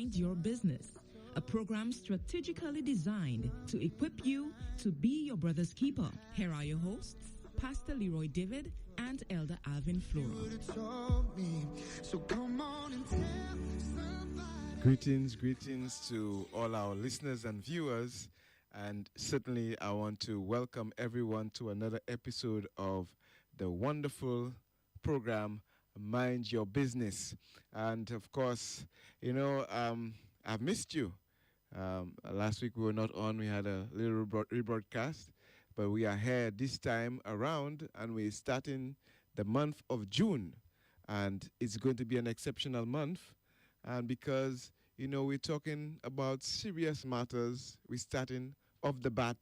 Mind Your Business, a program strategically designed to equip you to be your brother's keeper. Here are your hosts, Pastor Leroy David and Elder Alvin Flora. Greetings to all our listeners and viewers, and certainly I want to welcome everyone to another episode of the wonderful program Mind Your Business. And of course, I've missed you. Last week we were not on, we had a little rebroadcast, but we are here this time around, and we're starting the month of June, and it's going to be an exceptional month. And because, we're talking about serious matters, we're starting off the bat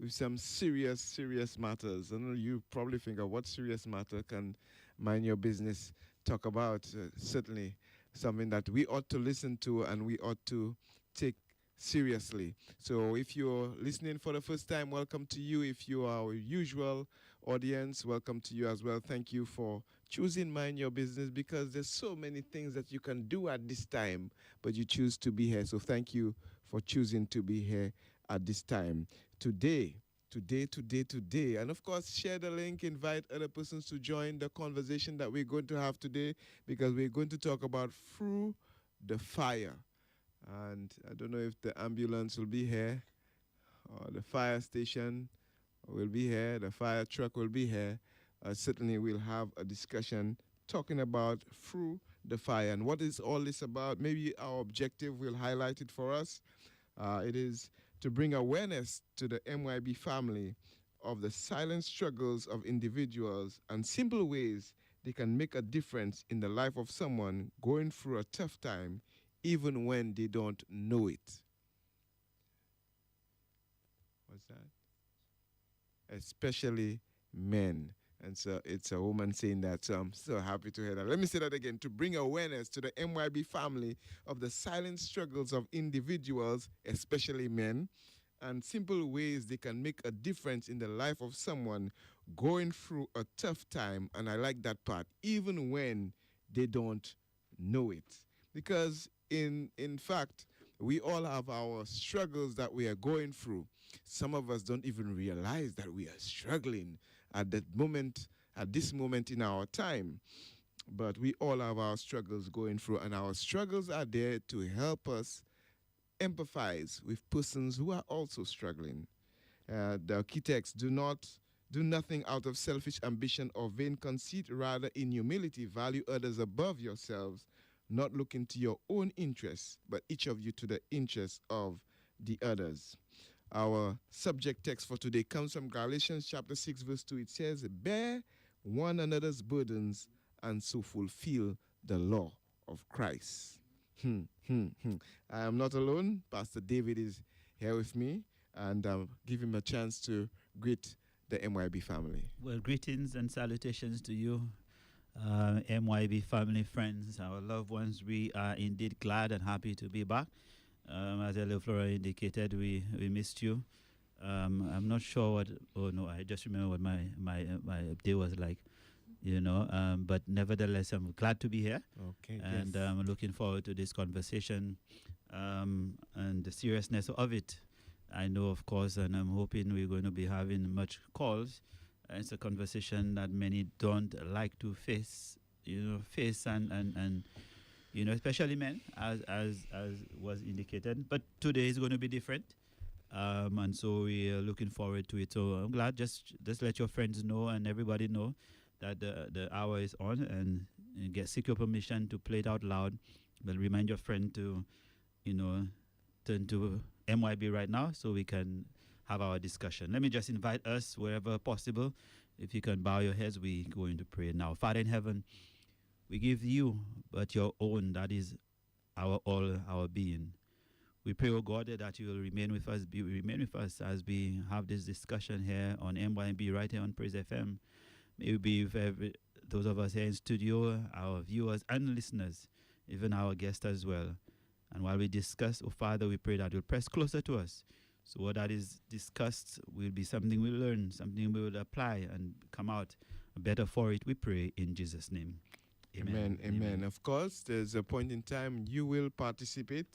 with some serious matters. And you probably think of what serious matter can Mind Your Business talk about. Certainly something that we ought to listen to and we ought to take seriously. So if you're listening for the first time, welcome to you. If you are our usual audience, welcome to you as well. Thank you for choosing Mind Your Business, because there's so many things that you can do at this time, but you choose to be here. So thank you for choosing to be here at this time. Today. And of course, share the link, invite other persons to join the conversation that we're going to have today, because we're going to talk about through the fire. And I don't know if the ambulance will be here, or the fire station will be here, the fire truck will be here. Certainly we'll have a discussion talking about through the fire. And what is all this about? Maybe our objective will highlight it for us. It is to bring awareness to the MYB family of the silent struggles of individuals and simple ways they can make a difference in the life of someone going through a tough time, even when they don't know it. What's that? Especially men. And so it's a woman saying that, so I'm so happy to hear that. Let me say that again: to bring awareness to the MYB family of the silent struggles of individuals, especially men, and simple ways they can make a difference in the life of someone going through a tough time. And I like that part, even when they don't know it. Because in fact, we all have our struggles that we are going through. Some of us don't even realize that we are struggling at this moment in our time. But we all have our struggles going through, and our struggles are there to help us empathize with persons who are also struggling. The key text: do nothing out of selfish ambition or vain conceit, rather in humility value others above yourselves, not looking to your own interests, but each of you to the interests of the others. Our subject text for today comes from Galatians chapter 6, verse 2. It says, bear one another's burdens and so fulfill the law of Christ. I am not alone. Pastor David is here with me, and give him a chance to greet the MYB family. Well, greetings and salutations to you, MYB family, friends, our loved ones. We are indeed glad and happy to be back. As Elder Flora indicated, we missed you. I'm not sure I just remember what my day was like, but nevertheless, I'm glad to be here. Okay. And yes. I'm looking forward to this conversation and the seriousness of it. I know, of course, and I'm hoping we're going to be having much calls. It's a conversation that many don't like to face and especially men, as was indicated. But today is going to be different, and so we are looking forward to it. So I'm glad. Just let your friends know and everybody know that the hour is on, and seek your permission to play it out loud. But remind your friend to, turn to MYB right now so we can have our discussion. Let me just invite us, wherever possible, if you can bow your heads, we're going to pray now. Father in heaven, we give you but your own, that is our all, our being. We pray, oh God, that you will remain with us as we have this discussion here on MYB, right here on Praise FM. May we be with those of us here in studio, our viewers and listeners, even our guests as well. And while we discuss, oh Father, we pray that you'll press closer to us. So what that is discussed will be something we'll learn, something we will apply and come out better for it, we pray in Jesus' name. Amen. Amen. Of course, there's a point in time you will participate,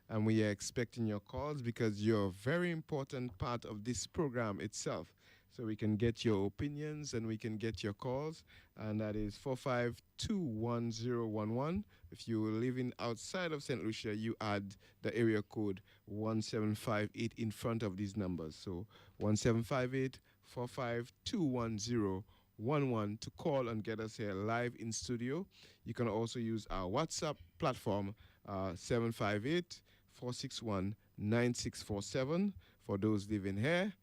and we are expecting your calls because you're a very important part of this program itself. So we can get your opinions and we can get your calls, and that is 4521011. If you're living outside of St. Lucia, you add the area code 1758 in front of these numbers. So 1758 4521011 to call and get us here live in studio. You can also use our WhatsApp platform, 758 461 9647 for those living here.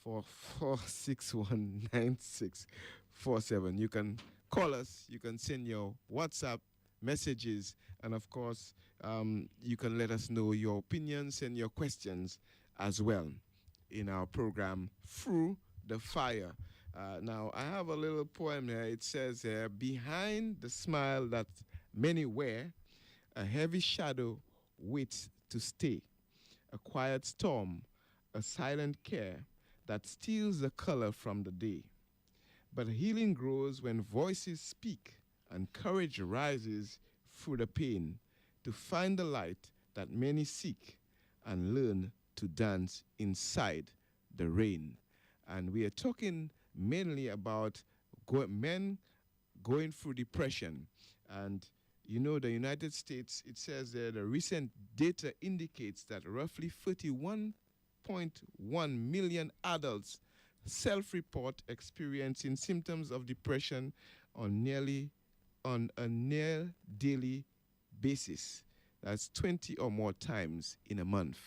For 461 9647. You can call us, you can send your WhatsApp messages, and of course, you can let us know your opinions and your questions as well in our program Through the Fire. Now, I have a little poem here. It says here, behind the smile that many wear, a heavy shadow waits to stay, a quiet storm, a silent care that steals the color from the day. But healing grows when voices speak and courage rises through the pain to find the light that many seek and learn to dance inside the rain. And we are talking mainly about men going through depression. And you know, the United States, it says that the recent data indicates that roughly 31.1 million adults self-report experiencing symptoms of depression on a near daily basis. That's 20 or more times in a month.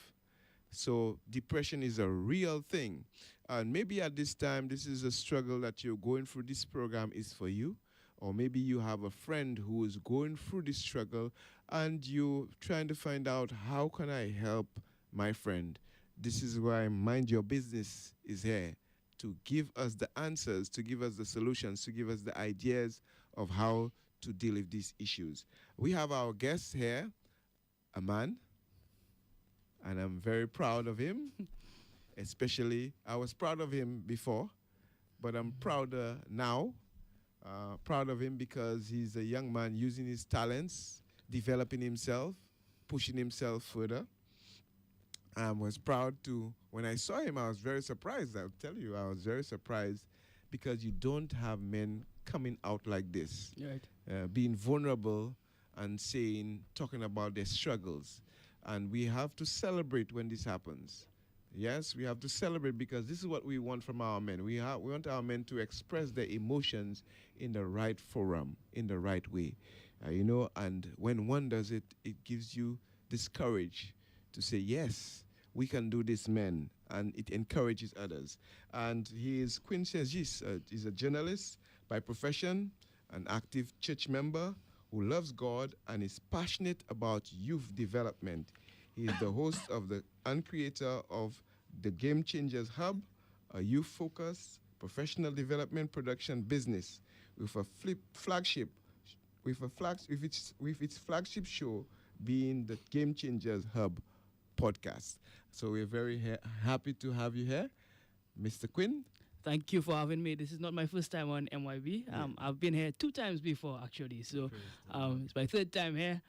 So depression is a real thing. And maybe at this time, this is a struggle that you're going through. This program is for you. Or maybe you have a friend who is going through this struggle and you're trying to find out, how can I help my friend? This is why Mind Your Business is here, to give us the answers, to give us the solutions, to give us the ideas of how to deal with these issues. We have our guest here, a man, and I'm very proud of him. Especially, I was proud of him before, but I'm prouder now. Proud of him because he's a young man using his talents, developing himself, pushing himself further. I was proud to, when I saw him, I was very surprised. I'll tell you, I was very surprised because you don't have men coming out like this, Right. Being vulnerable and talking about their struggles. And we have to celebrate when this happens. Yes, we have to celebrate because this is what we want from our men. We want our men to express their emotions in the right forum, in the right way. And when one does it, it gives you this courage to say, yes, we can do this, men, and it encourages others. And he is Quinn Sergis. He's a journalist by profession, an active church member who loves God and is passionate about youth development. He is the host and creator of the Game Changers Hub, a youth-focused professional development production business with its flagship show being the Game Changers Hub podcast. So we're very happy to have you here, Mr. Quinn. Thank you for having me. This is not my first time on MYB. I've been here 2 times before, actually. So it's my 3rd time here.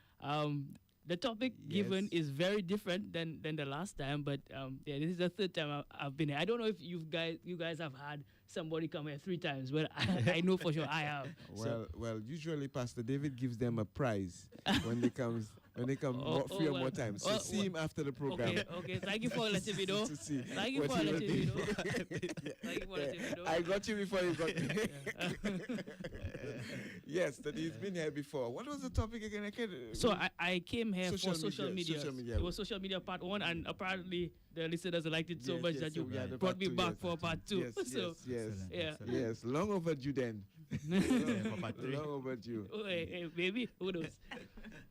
The topic given is very different than the last time, but this is the 3rd time I've been here. I don't know if you guys have had somebody come here 3 times, but I know for sure I have. Well, usually Pastor David gives them a prize when they come 3 or more times. So see him after the program. Okay. Thank you for letting me know. Thank you for letting me know. Thank you for letting me know. I got you before you got me. Yes, that he's been here before. What was the topic again? So I came here for social media. Social media. It was social media part 1, and apparently the listeners liked it so much that you brought me back for part 2. Yes. Long overdue then. Long overdue. Hey, maybe. Who knows?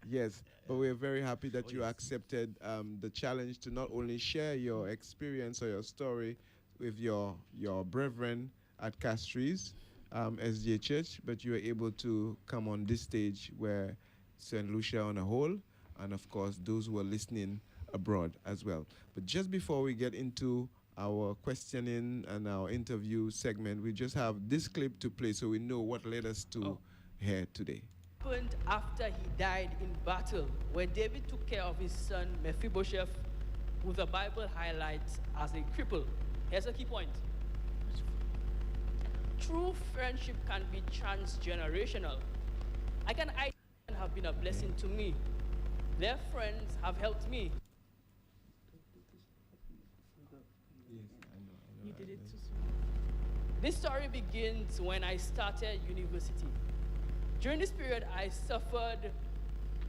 Yes, but we're very happy that you accepted the challenge to not only share your experience or your story with your brethren at Castries SDA Church, but you were able to come on this stage where St. Lucia on a whole, and of course those who are listening abroad as well. But just before we get into our questioning and our interview segment, we just have this clip to play so we know what led us to here today. happened after he died in battle, where David took care of his son Mephibosheth, who the Bible highlights as a cripple. Here's a key point. True friendship can be transgenerational. I have been a blessing to me. Their friends have helped me. You did it too soon. This story begins when I started university. During this period, I suffered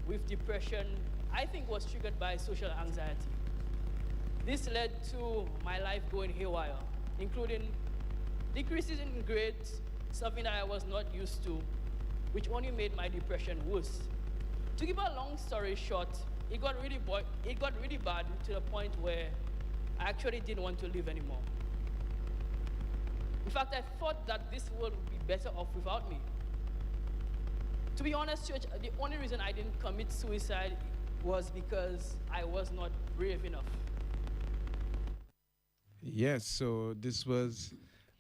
with depression, I think was triggered by social anxiety. This led to my life going haywire, including decreases in grades, something that I was not used to, which only made my depression worse. To give a long story short, it got really bad to the point where I actually didn't want to live anymore. In fact, I thought that this world would be better off without me. To be honest, church, the only reason I didn't commit suicide was because I was not brave enough. Yes, so this was,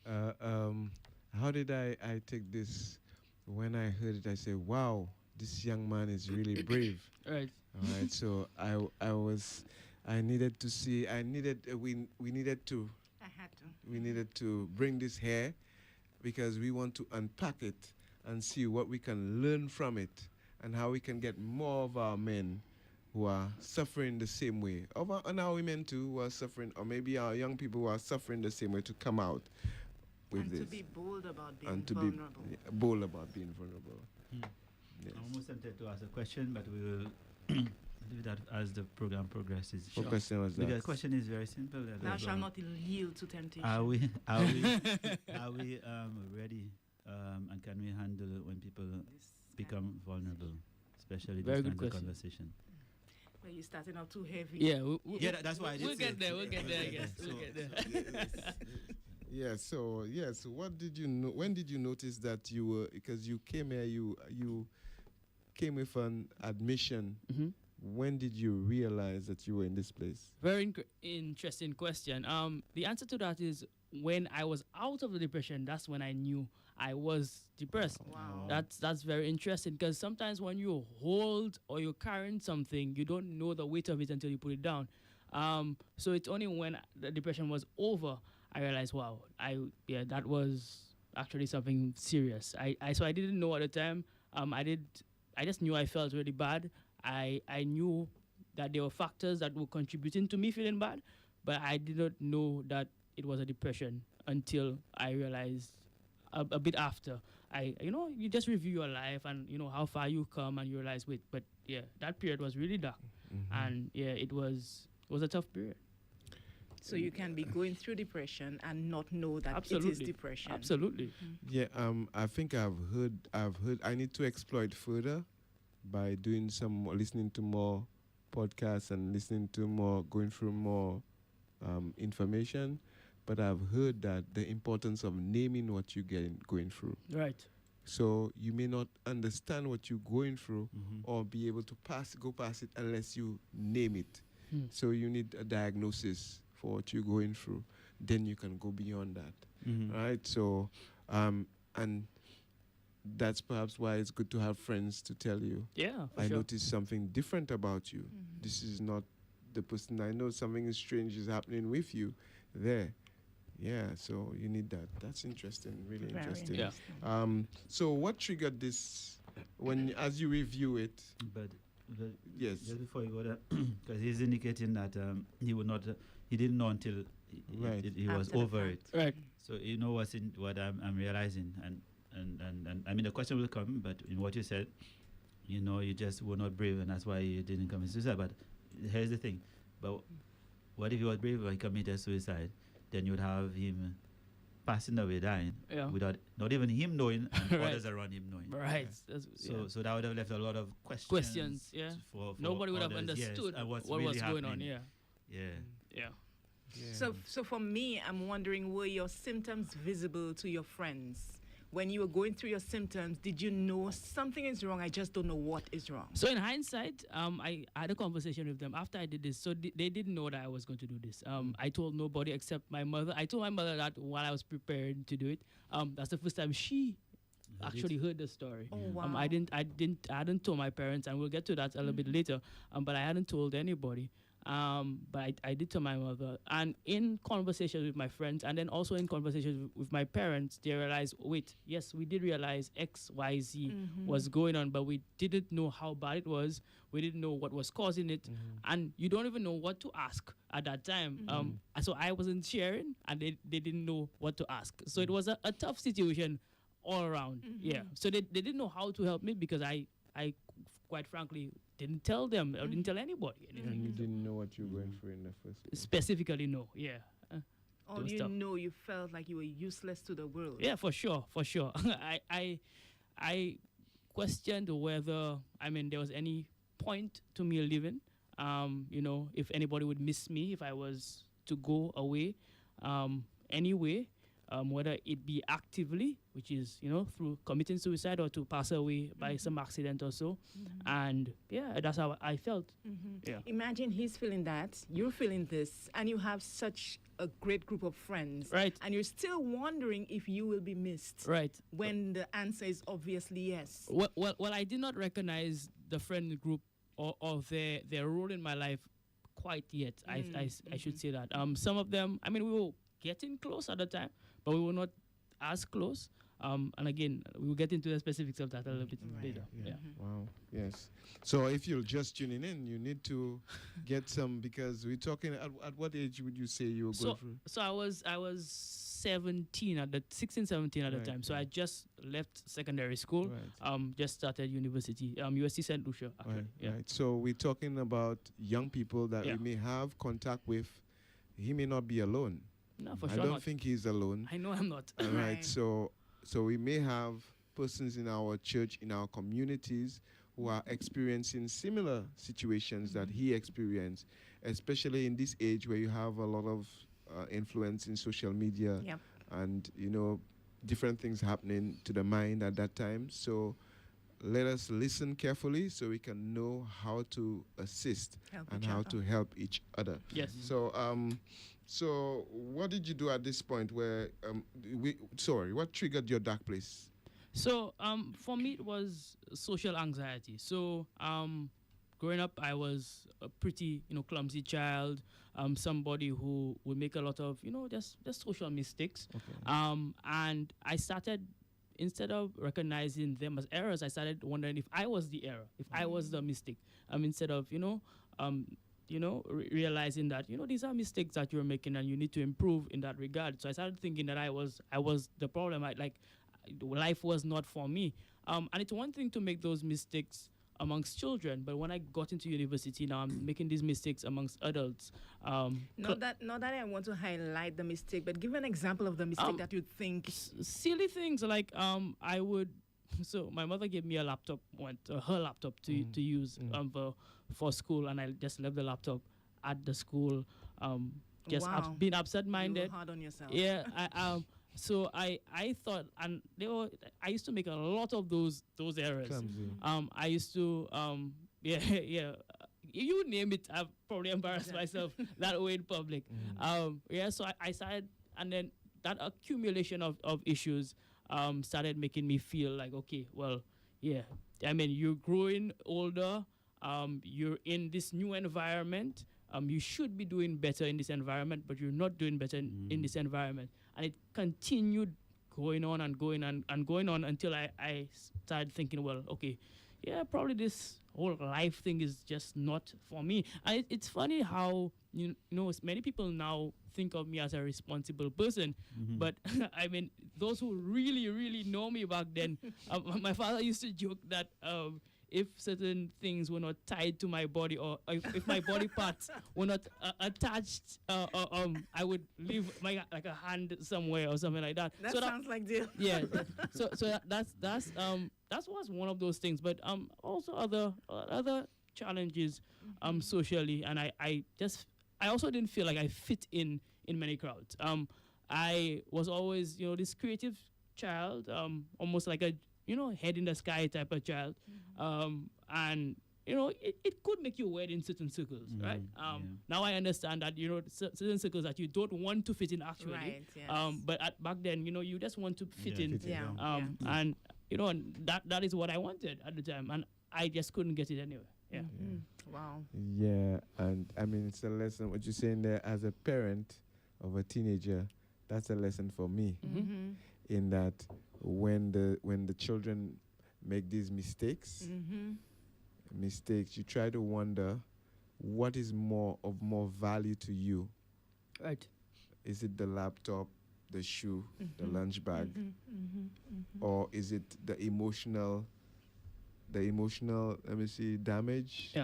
how did I take this? When I heard it, I said, wow, this young man is really brave. Right. All right, so I needed to see, we needed to, I had to. we needed to bring this here because we want to unpack it and see what we can learn from it and how we can get more of our men who are suffering the same way, and our women too who are suffering, or maybe our young people who are suffering the same way to come out with And this. to be bold about being And to vulnerable. be bold about being vulnerable. Yes. I'm almost tempted to ask a question, but we will do that as the program progresses. What question was that? The question is very simple. Thou shalt not yield to temptation. Are we ready? And can we handle it when people become vulnerable, especially Very this good kind of question. conversation? Well, you're starting out too heavy. Yeah, That's why I did we'll say get it. there. We'll get there. I Okay, guess so- we'll get there. So what did you know? When did you notice that you were? Because you came here, you came with an admission. Mhm. When did you realize that you were in this place? Very interesting question. The answer to that is when I was out of the depression. That's when I knew I was depressed. Wow. That's very interesting because sometimes when you hold or you're carrying something, you don't know the weight of it until you put it down. So it's only when the depression was over I realized, wow, that was actually something serious. So I didn't know at the time. I just knew I felt really bad. I knew that there were factors that were contributing to me feeling bad, but I did not know that it was a depression until I realized a bit after. You just review your life and how far you come, and you realize, wait, but yeah, that period was really dark, and yeah, it was a tough period. So you can be going through depression and not know that Absolutely. it is depression. Absolutely. Yeah, I think I've heard. I need to explore it further by listening to more podcasts and going through more information. But I've heard that the importance of naming what you're going through. Right. So you may not understand what you're going through or be able to go past it unless you name it. So you need a diagnosis for what you're going through. Then you can go beyond that. Right? So, and that's perhaps why it's good to have friends to tell you, Yeah, for I sure. noticed something different about you. This is not the person I know. Something strange is happening with you there. Yeah, so you need that. That's interesting, really Very interesting. Yeah. So what triggered this as you review it? But Yes. just before you go there, because he's indicating that he would not, he didn't know until Right. he was After the over it. fact. Right. So you know what I'm realizing, and I mean the question will come, but in what you said, you just were not brave, and that's why you didn't commit suicide. But here's the thing: but what if he was brave and he committed suicide? Then you'd have him passing away, dying, Yeah. without not even him knowing and Right. others around him knowing. Right. That's, So that would have left a lot of questions. Questions, yeah. For Nobody would have others, yes, understood and what's what really was going on. happening. Yeah. Yeah. Yeah. So for me, I'm wondering, were your symptoms visible to your friends? When you were going through your symptoms, did you know something is wrong? I just don't know what is wrong. So in hindsight, I had a conversation with them after I did this. So they didn't know that I was going to do this. I told nobody except my mother. I told my mother that while I was preparing to do it. That's the first time she actually heard the story. Oh, wow. I hadn't told my parents, and we'll get to that a little bit later. But I hadn't told anybody. But I did tell my mother, and in conversations with my friends, and then also in conversations with my parents, they realized, wait, yes, we did realize X, Y, Z was going on, but we didn't know how bad it was. We didn't know what was causing it, and you don't even know what to ask at that time. So I wasn't sharing, and they didn't know what to ask. So it was a tough situation all around. Yeah. So they didn't know how to help me because I quite frankly didn't tell them or didn't tell anybody anything. And you didn't know what you were going through in the first place. Specifically, no. Yeah. All you know, you felt like you were useless to the world. Yeah, for sure. I questioned whether there was any point to me living. If anybody would miss me if I was to go away, anyway. Whether it be actively, which is, through committing suicide, or to pass away by some accident or so. And yeah, that's how I felt. Yeah. Imagine he's feeling that, you're feeling this, and you have such a great group of friends. Right. And you're still wondering if you will be missed. Right. When the answer is obviously yes. Well, I did not recognize the friend group or their role in my life quite yet. I should say that. Some of them, we were getting close at the time, but we were not as close. And again, we will get into the specifics of that a little bit later. Yeah. Wow. Yes. So if you're just tuning in, you need to get some, because we're talking at what age would you say you were going through? So I was 16, 17 at the time. So I just left secondary school. Right. Just started university, USC St. Lucia. Actually. Right. Yeah. Right. So we're talking about young people that we may have contact with. He may not be alone. No, for I sure don't not. think he's alone. I know I'm not. All right. So we may have persons in our church, in our communities, who are experiencing similar situations that he experienced, especially in this age where you have a lot of influence in social media and, different things happening to the mind at that time. So let us listen carefully so we can know how to assist and how to help each other. Yes. So what did you do at this point where, what triggered your dark place? So for me, it was social anxiety. So growing up, I was a pretty, clumsy child, somebody who would make a lot of, just social mistakes. Okay. And I started, instead of recognizing them as errors, I started wondering if I was the error, if I was the mistake. Instead of, realizing that, these are mistakes that you're making and you need to improve in that regard. So I started thinking that I was the problem. Life was not for me. And it's one thing to make those mistakes amongst children, but when I got into university, now I'm making these mistakes amongst adults. Not that I want to highlight the mistake, but give an example of the mistake that you think. Silly things like I would. So my mother gave me a laptop, her laptop to use for school, and I just left the laptop at the school. Being absent-minded. You were hard on yourself. Yeah. So I thought, and I used to make a lot of those errors. Clumsy. I used to you name it. I've probably embarrassed myself that way in public. So I started, and then that accumulation of issues started making me feel like, okay, well, you're growing older. You're in this new environment. You should be doing better in this environment, but you're not doing better in this environment. And it continued going on and going and going on until I started thinking, well, okay, probably this whole life thing is just not for me. And it's funny how, many people now think of me as a responsible person, but those who really, really know me back then, my father used to joke that if certain things were not tied to my body, or if my body parts were not attached, I would leave like a hand somewhere or something like that. That sounds like deal. Yeah. So that was one of those things. But also other challenges socially, and I also didn't feel like I fit in many crowds. I was always this creative child, almost like a head in the sky type of child. And it could make you weird in certain circles, right? Now I understand that certain circles that you don't want to fit in actually. Right, yes. But back then, you just want to fit in. Yeah. And and that is what I wanted at the time, and I just couldn't get it anyway. Yeah. Wow. Yeah, and I mean, it's a lesson. What you're saying there, as a parent of a teenager, that's a lesson for me. In that, when the children make these mistakes, you try to wonder what is more value to you. Right. Is it the laptop, the shoe, the lunch bag, or is it the emotional? Let me see, damage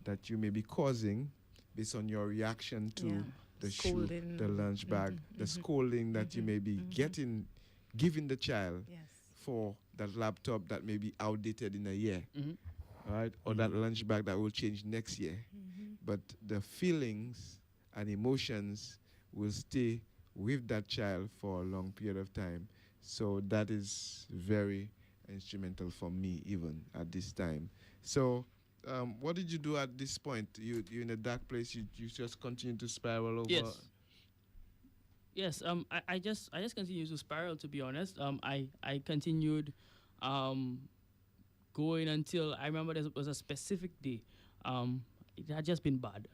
that you may be causing based on your reaction to the Scolding. shoe, the lunch bag, the scolding that you may be giving the child for that laptop that may be outdated in a year, right? Or that lunch bag that will change next year. But the feelings and emotions will stay with that child for a long period of time. So that is very instrumental for me even at this time. So what did you do at this point? You're in a dark place, you just continue to spiral over? Yes. I just continued to spiral, to be honest. I continued going until I remember there was a specific day. It had just been bad,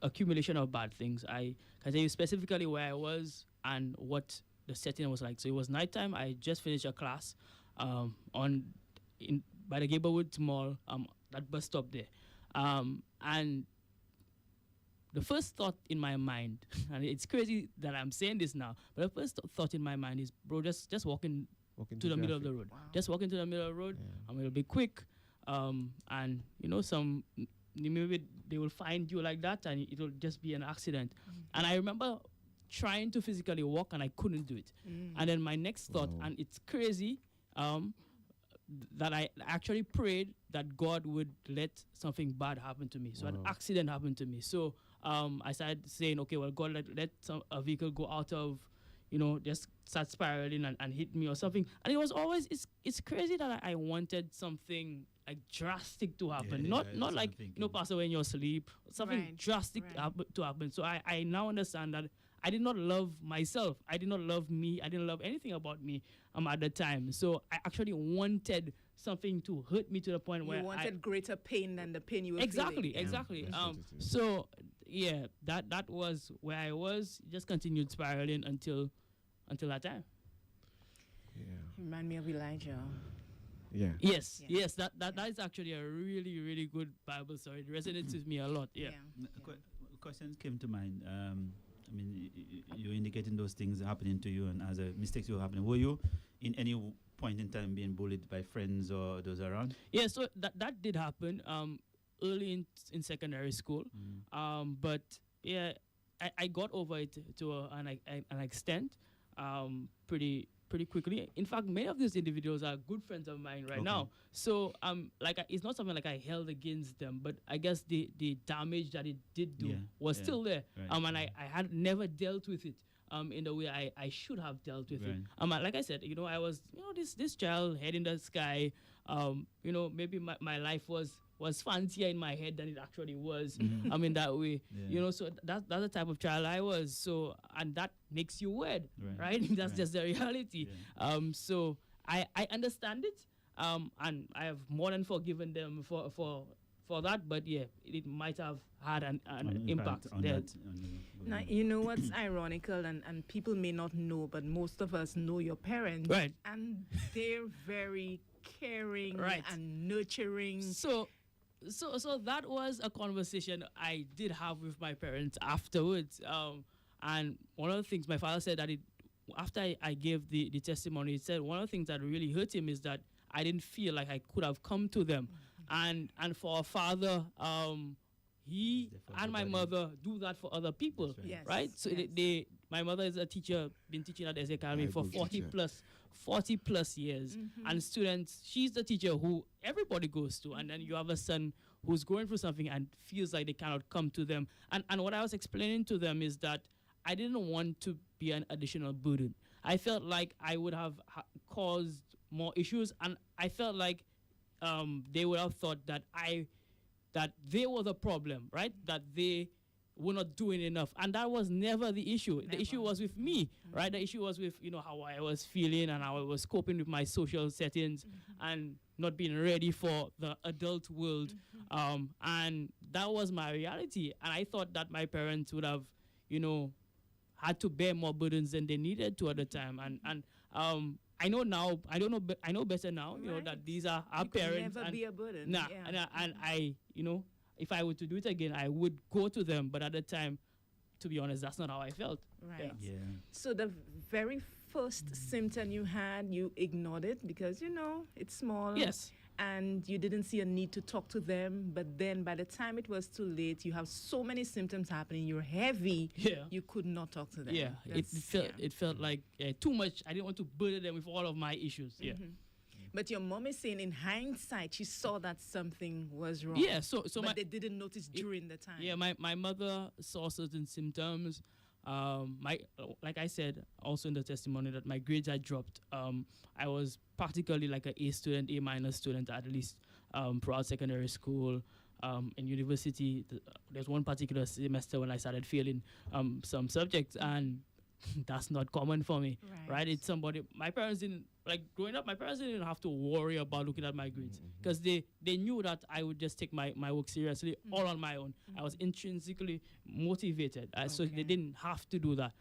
accumulation of bad things. I can tell you specifically where I was and what the setting was like. So it was nighttime. I just finished a class by the Gaberwood Mall, that bus stop there. And the first thought in my mind, and it's crazy that I'm saying this now, but the first thought in my mind is, bro, just walking to the middle of the road. Wow. Just walk into the middle of the road. It'll be quick. And maybe they will find you like that, and it'll just be an accident. And I remember trying to physically walk, and I couldn't do it. And then my next thought, and it's crazy, that I actually prayed that God would let something bad happen to me. So an accident happened to me. So I started saying, okay, well, God, let a vehicle go out of, just start spiraling and hit me or something. And it was always, it's crazy that I wanted something like drastic to happen. Not like, pass away in your sleep. Something drastic to happen. So I now understand that I did not love myself. I did not love me. I didn't love anything about me at the time. So I actually wanted something to hurt me to the point where you wanted greater pain than the pain you were Exactly. feeling. So yeah, that was where I was. Just continued spiraling until that time. Yeah. Remind me of Elijah. Yeah. Yes. That is actually a really, really good Bible story. It resonates with me a lot. Yeah. Questions came to mind. I mean, you're indicating those things happening to you, and as mistakes were happening. Were you in any point in time being bullied by friends or those around? Yeah, so that did happen early in secondary school. But yeah, I got over it to an extent pretty quickly. In fact, many of these individuals are good friends of mine right now. So it's not something like I held against them, but I guess the damage that it did do was still there. Right. And I had never dealt with it in the way I should have dealt with it. Like I said, I was this child, head in the sky. Maybe my life was fancier in my head than it actually was. In that way. So that's the type of child I was. So, and that makes you weird, right? That's just the reality. So I understand it. And I have more than forgiven them for that, but yeah, it might have had an impact on there. that. Now, you know what's ironical, and people may not know, but most of us know your parents. Right. And they're very caring and nurturing. So that was a conversation I did have with my parents afterwards. And one of the things my father said that after I gave the testimony, he said one of the things that really hurt him is that I didn't feel like I could have come to them. And for a father, he and my mother do that for other people, right? So my mother is a teacher, been teaching at the Academy for 40 plus years. And students, she's the teacher who everybody goes to. And then you have a son who's going through something and feels like they cannot come to them. And what I was explaining to them is that I didn't want to be an additional burden. I felt like I would have caused more issues, and I felt like they would have thought that they were the problem, right? That they were not doing enough, and that was never the issue. The issue Never. was with me, right? The issue was with how I was feeling and how I was coping with my social settings and not being ready for the adult world. And that was my reality. And I thought that my parents would have, had to bear more burdens than they needed to at the time. And I know now, I know better now, Right. that these are our You could parents. never and be a burden. Nah, Yeah. and I, if I were to do it again, I would go to them. But at the time, to be honest, that's not how I felt. Right. Yeah. So the very first symptom you had, you ignored it because it's small. Yes. And you didn't see a need to talk to them. But then by the time it was too late, you have so many symptoms happening. You're heavy. Yeah. You could not talk to them. Yeah, it felt like too much. I didn't want to burden them with all of my issues. Yeah. But your mom is saying in hindsight, she saw that something was wrong. Yeah, so but they didn't notice during the time. Yeah, my mother saw certain symptoms. Like I said also in the testimony that my grades had dropped. I was practically like an A student, A minus student at least throughout secondary school. In university, there's one particular semester when I started failing some subjects, and that's not common for me, right? It's somebody. My parents didn't growing up. My parents didn't have to worry about looking at my grades because they knew that I would just take my work seriously all on my own. I was intrinsically motivated, so they didn't have to do that.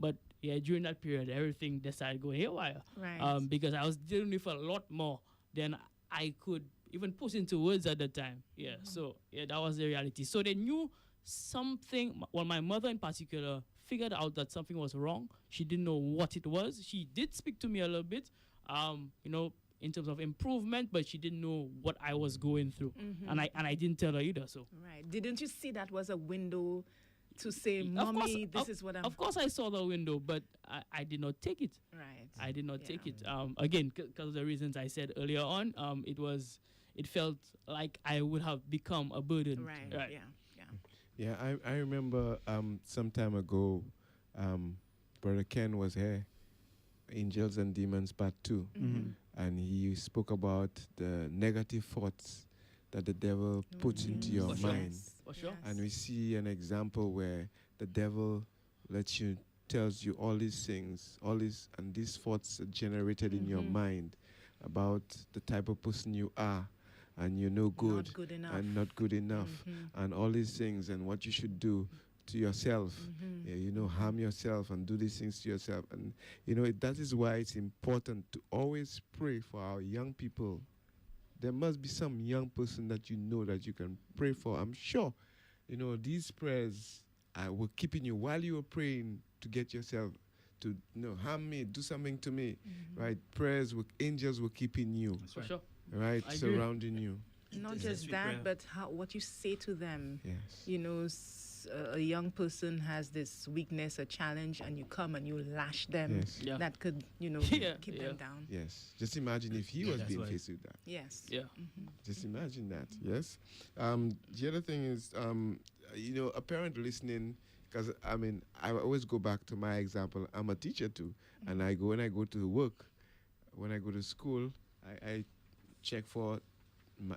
But yeah, during that period, everything decided to go haywire, Right. because I was dealing with a lot more than I could even put into words at the time. Yeah, so yeah, that was the reality. So they knew something. Well, my mother in particular figured out that something was wrong. She didn't know what it was. She did speak to me a little bit, in terms of improvement, but she didn't know what I was going through, and I didn't tell her either. So Right. Didn't you see that was a window to say, Of Mommy, course, this is what I'm... Of course, I saw the window, but I did not take it. Right. I did not Yeah. take it. Again, because of the reasons I said earlier on. It felt like I would have become a burden. Right. Yeah. Yeah, I remember some time ago, Brother Ken was here, Angels and Demons Part 2, and he spoke about the negative thoughts that the devil puts into your For sure. mind. For sure. And we see an example where the devil tells you all these things, and these thoughts are generated in your mind about the type of person you are, and you're no good, Not good enough. and not good enough, and all these things, and what you should do to yourself, harm yourself and do these things to yourself. And, that is why it's important to always pray for our young people. There must be some young person that that you can pray for. I'm sure, these prayers were keeping you while you were praying to get yourself to, harm me, do something to me, right? Angels were keeping you, For sure. right? I agree. Surrounding you. Not It's just sweet that, prayer. but what you say to them. Yes. A young person has this weakness, a challenge, and you come and you lash them. Yes. Yeah. That could, Yeah, keep yeah. them down. Yes. Just imagine if he was that's being why. faced with that. Yes. Yeah. Just imagine that. Yes. The other thing is, a parent listening, because I always go back to my example. I'm a teacher too, and when I go to work, when I go to school, I check for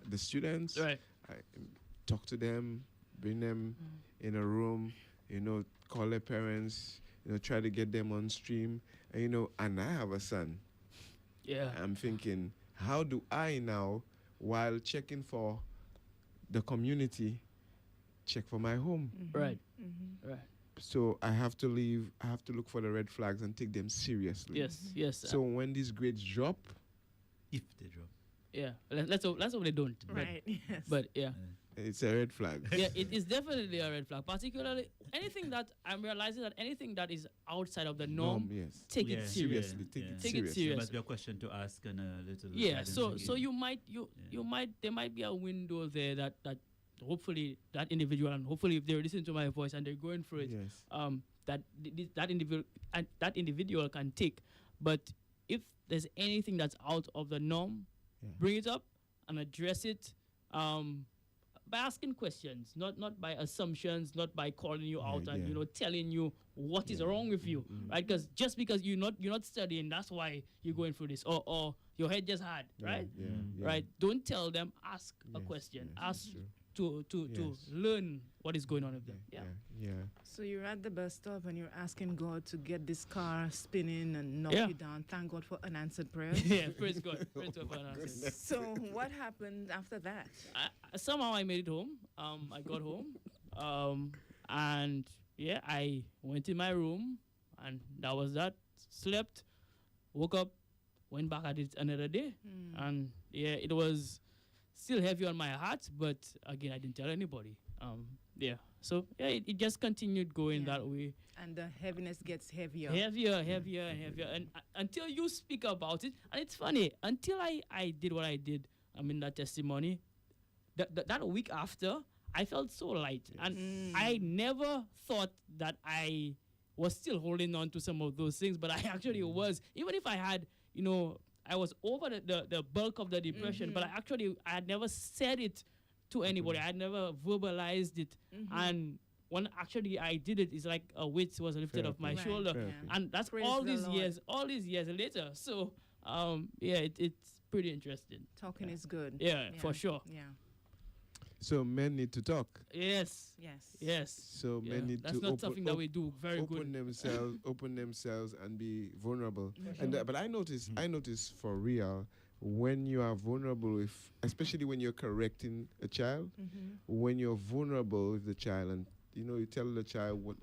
the students. Right. I talk to them, bring them in a room, call their parents, try to get them on stream. And, and I have a son. Yeah. I'm thinking, how do I now, while checking for the community, check for my home? Right. Right. So I have to look for the red flags and take them seriously. Yes. Yes. So when these grades drop, If they drop. yeah. Let's hope they don't. Right. Yes. But yeah. it's a red flag. Yeah, it is definitely a red flag. Particularly anything that I'm realizing that anything that is outside of the norm, Yes. take Yeah. it serious. Seriously, take it Take it seriously. There serious. must be a question to ask and a little. Yeah, guidance so again. you might there might be a window there that hopefully that individual, and hopefully if they're listening to my voice and they're going through it, Yes. that individual can take. But if there's anything that's out of the norm, Yeah. bring it up and address it by asking questions, not by assumptions, not by calling you out Yeah, and yeah. telling you what is wrong with you, right? Because just because you're not studying, that's why you're going through this, or your head just hard, right? Yeah. Right? Don't tell them. Ask a Yes, question. yes, Ask true. to Yes. learn what is going on with them. Yeah. Yeah. So you're at the bus stop and you're asking God to get this car spinning and knock Yeah. you down. Thank God for unanswered prayers. Yeah, praise God. Praise God for an answer. So what happened after that? Somehow I made it home. I got home, and yeah, I went in my room, and that was that. Slept, woke up, went back at it another day, and yeah, it was still heavy on my heart. But again, I didn't tell anybody. Yeah, so yeah, it just continued going Yeah. that way. And the heaviness gets heavier. Heavier and heavier, and until you speak about it, and it's funny, until I did what I did, I mean that testimony, that week after, I felt so light, and I never thought that I was still holding on to some of those things, but I actually was, even if I had, I was over the bulk of the depression, but I had never said it to anybody. I had never verbalized it, and when actually I did it, it's like a weight was lifted off my Right. shoulder, Fair. and that's Praise all the these Lord. years later. So yeah, it's pretty interesting. Talking is good. Yeah, for sure. Yeah. So men need to talk. Yes, Yes. yes. So Yeah, men need that's to not something that we do very open good. themselves, and be vulnerable. And but I notice for real, when you are vulnerable with, especially when you're correcting a child, when you're vulnerable with the child, and you tell the child what,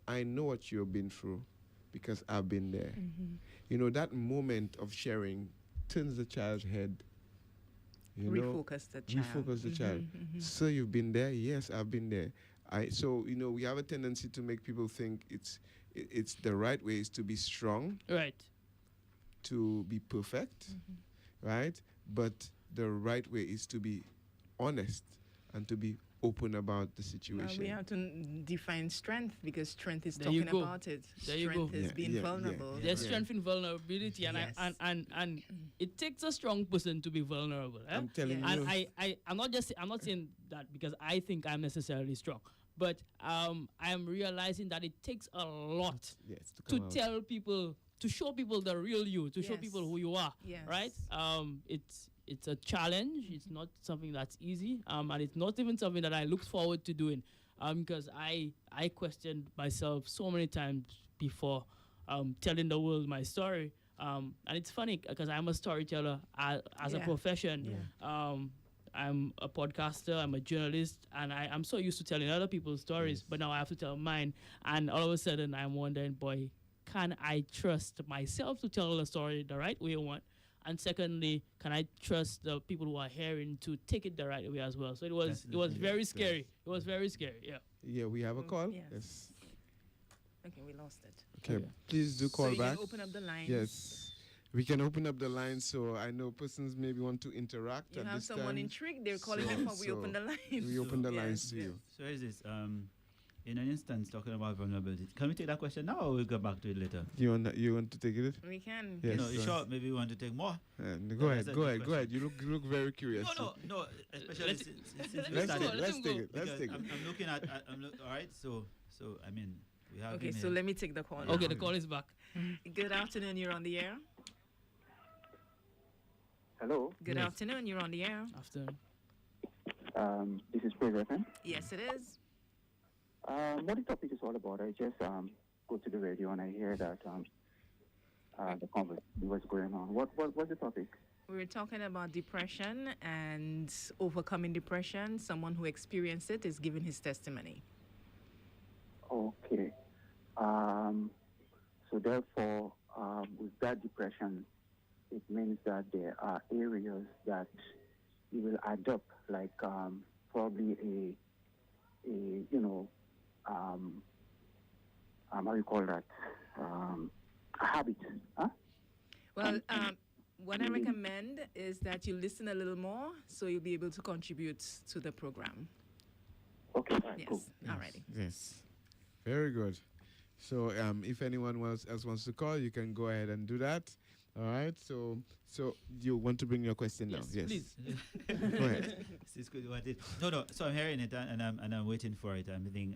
I know what you've been through, because I've been there. That moment of sharing turns the child's head. Refocus the child. Refocus the child. So you've been there? Yes, I've been there. So we have a tendency to make people think it's the right way is to be strong, Right. to be perfect, right? But the right way is to be honest and to be open about the situation. We have to define strength, because strength is There you talking go. about it. There you Strength go. is Yeah, being yeah, vulnerable. yeah. There's strength in vulnerability, and Yes. and it takes a strong person to be vulnerable. Eh? I'm telling Yeah. you. And I'm not saying that because I think I'm necessarily strong, but I'm realizing that it takes a lot yes, to to come out. tell people, to show people the real you, to show Yes. people who you are. Yes. Right? It's a challenge. It's not something that's easy, and it's not even something that I looked forward to doing, because I questioned myself so many times before telling the world my story. And it's funny because I'm a storyteller as a Yeah. profession. I'm a podcaster, I'm a journalist, and I'm so used to telling other people's stories, but now I have to tell mine. And all of a sudden, I'm wondering, boy, can I trust myself to tell the story the right way I want? And secondly, can I trust the people who are hearing to take it the right way as well? So it was Definitely. very scary. It was very scary. Yeah. Yeah, we have a call. Yes. Okay, we lost it. Okay, Okay. please do call so you back. can open up the lines. Yes. We can open up the line, so I know persons maybe want to interact You at have this someone time. intrigued. They're calling So- before we so open the lines. We open the Yes, lines to yes. you. So is this in an instance talking about vulnerability? Can we take that question now, or we'll go back to it later? You want to take it? We can. Yes. No, you sir. sure? Maybe we want to take more. Go Yeah, ahead, that's a go good ahead, go ahead. question. You look very curious. No. Especially Let's- since we let's Let's started. take it. Let Let's him take go. it. Let's Because take it. I'm looking at. All right. So I mean, we have. Okay, been so here. let me take the call. Okay, now. the call is back. Good afternoon. You're on the air. Hello, Good Yes. afternoon. You're on the air. After. this is Praise FM. Yes, it is. What the topic is all about, I just go to the radio and I hear that the conversation was going on. What's the topic? We were talking about depression and overcoming depression. Someone who experienced it is giving his testimony. Okay. So therefore, with that depression, it means that there are areas that you will adopt, like probably how you call that? A habit, huh? Well, what I recommend is that you listen a little more so you'll be able to contribute to the program. Okay, all right, Yes. cool. Alrighty. Yes. Very good. So if anyone else wants to call, you can go ahead and do that. All right. So you want to bring your question now? Yes, please. Go ahead. This could be what it- No. So I'm hearing it and I'm waiting for it. I'm thinking,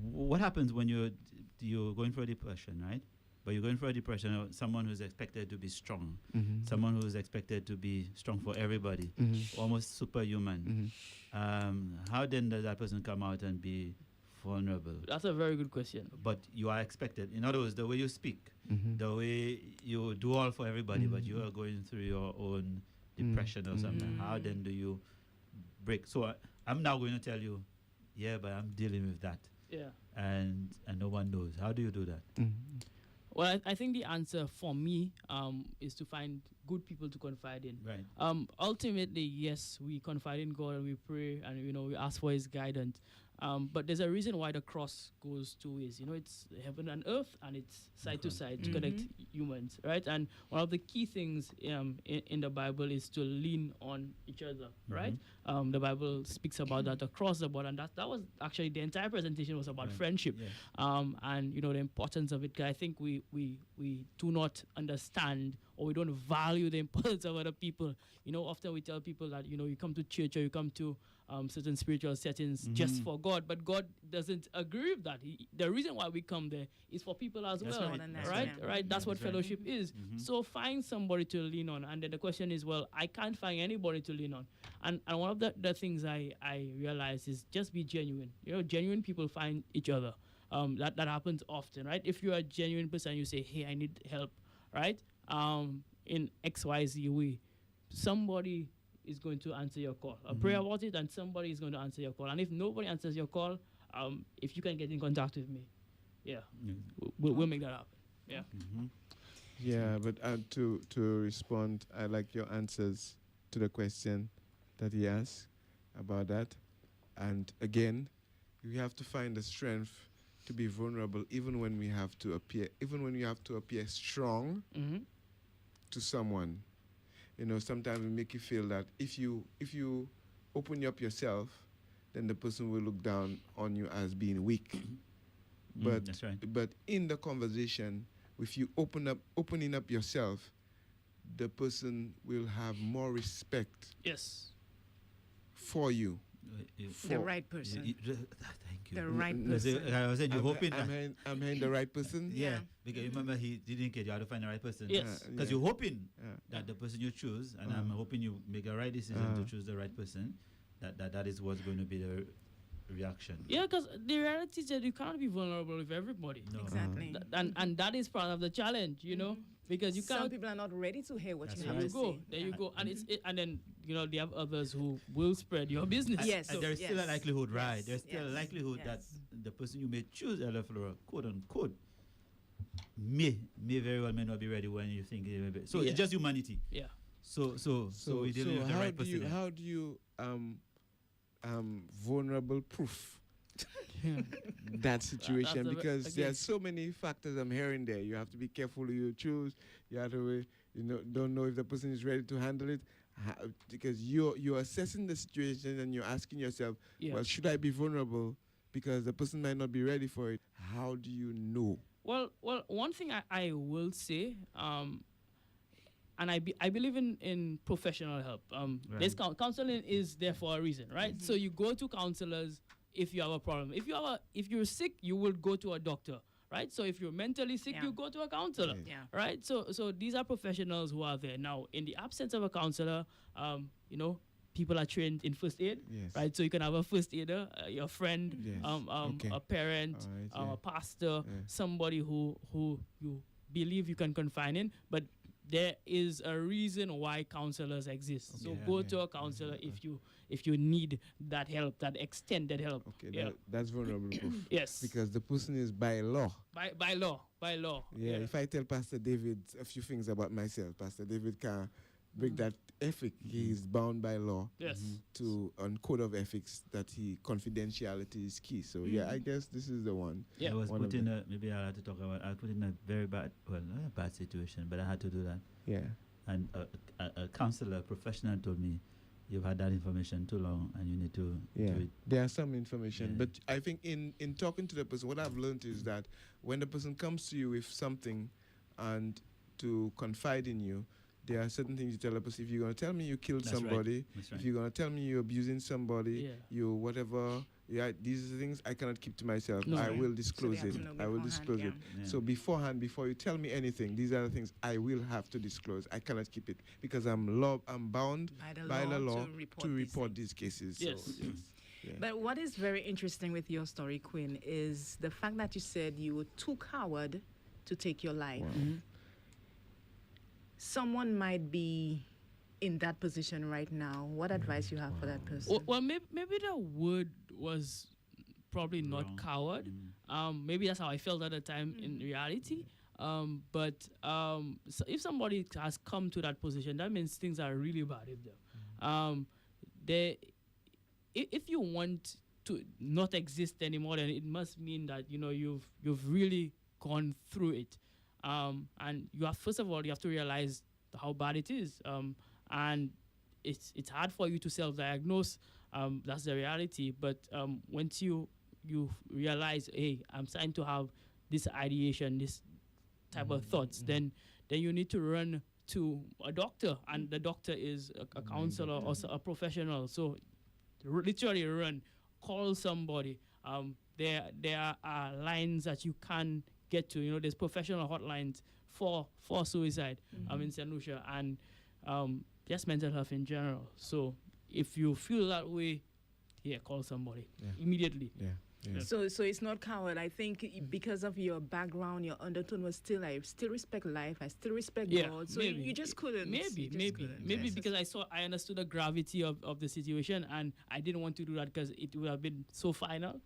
what happens when you're going for a depression, right? but you're going for a depression, someone who's expected to be strong, Mm-hmm. someone who's expected to be strong for everybody, almost superhuman. How then does that person come out and be vulnerable? That's a very good question. But you are expected. In other words, the way you speak, Mm-hmm. the way you do all for everybody, but you are going through your own depression or something. How then do you break? So I'm now going to tell you, yeah, but I'm dealing with that, Yeah. and no one knows. How do you do that? Well, I think the answer for me is to find good people to confide in. Right. Ultimately, yes, we confide in God and we pray and we ask for His guidance. But there's a reason why the cross goes two ways. It's heaven and earth, and it's side to side to connect humans, right? And one of the key things in the Bible is to lean on each other, right? The Bible speaks about that across the board, and that was actually the entire presentation was about friendship, and the importance of it. 'Cause I think we do not understand, or we don't value the importance of other people. Often we tell people that you come to church or you come to certain spiritual settings just for God, but God doesn't agree with that. The reason why we come there is for people as That's well, right. right? That's what That's right. fellowship is. So find somebody to lean on, and then the question is, well, I can't find anybody to lean on, and one of the things I realize is just be genuine. Genuine people find each other. That happens often, right? If you're a genuine person, you say, hey, I need help, right? In XYZ way, somebody is going to answer your call. Pray about it, and somebody is going to answer your call. And if nobody answers your call, if you can get in contact with me, we'll make that happen. Yeah. Yeah, but to respond, I like your answers to the question that he asked about that. And again, we have to find the strength to be vulnerable, even when we have to appear strong to someone. Sometimes we make you feel that if you open up yourself, then the person will look down on you as being weak. But that's right. But in the conversation, if you opening up yourself, the person will have more respect Yes. for you. The right person. Thank you. The right I person. was saying, you're hoping that. I'm hearing the right person. Yeah, because remember he didn't get you how to find the right person. Yes. Because Yeah. you're hoping Yeah. that the person you choose, and I'm hoping you make a right decision to choose the right person. That is what's going to be the reaction. Yeah, because the reality is that you can't be vulnerable with everybody. No. Exactly. And that is part of the challenge, because you Some can't. people are not ready to hear what That's you right. have There to you go. say. There you go. And and then they have others who will spread your business. Yes. And there is still a Yes. likelihood, right? Yes. There's still a Yes. likelihood that Yes. the person you may choose, Elder Flora, quote unquote, may very well may not be ready when you think they may be. So Yeah. it's just humanity. Yeah. So we deal with the how right do you person. how do you vulnerable proof that situation? that's Because again. there's so many factors I'm hearing there. You have to be careful who you choose. You have to don't know if the person is ready to handle it. Because you're assessing the situation and you're asking yourself, Yeah. well, should I be vulnerable? Because the person might not be ready for it. How do you know? Well, one thing I will say, and I believe in professional help. This counseling is there for a reason, right? So you go to counselors if you have a problem. If you're sick, you will go to a doctor, right? So if you're mentally sick, Yeah. you go to a counselor, Yeah. right? So these are professionals who are there. Now, in the absence of a counselor, people are trained in first aid, Yes. right? So you can have a first aider, your friend, Yes. Okay. a parent, All right, a yeah. pastor, Yeah. somebody who you believe you can confine in, but there is a reason why counselors exist. So Okay. go Okay. to a counselor if you need that help, that extended help. Okay, Yeah. that's vulnerable proof. Yes. Because the person is by law. By law. Yeah, if I tell Pastor David a few things about myself, Pastor David can break that ethic. He is bound by law Yes. to on code of ethics that confidentiality is key. So yeah, I guess this is the one. Yeah. I was One of put in them. maybe I had to talk about. I put in a very bad, well, not a bad situation, but I had to do that. Yeah. And a counselor, a professional, told me, "You've had that information too long, and you need to Yeah, do it." there's some information, Yeah. but I think in talking to the person, what I've learned is that when the person comes to you with something and to confide in you, there are certain things you tell the person. If you're going to tell me you killed That's right. somebody, That's right. if you're going to tell me you're abusing somebody, Yeah. you whatever, yeah, these are things I cannot keep to myself. No. I Right. will disclose they have it. to know I will beforehand, disclose it. Yeah. So beforehand, before you tell me anything, these are the things I will have to disclose. I cannot keep it because I'm bound By the law to report these cases. Yes. So, yes. Yeah. But what is very interesting with your story, Quinn, is the fact that you said you were too coward to take your life. Someone might be in that position right now. What advice you have for that person? Well, maybe the word was probably not Wrong. coward. Maybe that's how I felt at the time in reality. But so if somebody has come to that position, that means things are really bad with them. If you want to not exist anymore, then it must mean that you've really gone through it. And you have, first of all, you have to realize how bad it is. And it's hard for you to self-diagnose. That's the reality. But once you realize, hey, I'm starting to have this ideation, this type of thoughts, then you need to run to a doctor, and the doctor is a counselor or a professional. So literally run, call somebody. There are lines that you can get to. There's professional hotlines for suicide in St. Lucia, and just mental health in general. So if you feel that way, call somebody immediately. Yeah. Yeah. So it's not coward. I think because of your background, your undertone was still, I still respect life. I still respect God. So maybe. you just couldn't. Maybe Yes. because I understood the gravity of the situation, and I didn't want to do that because it would have been so final.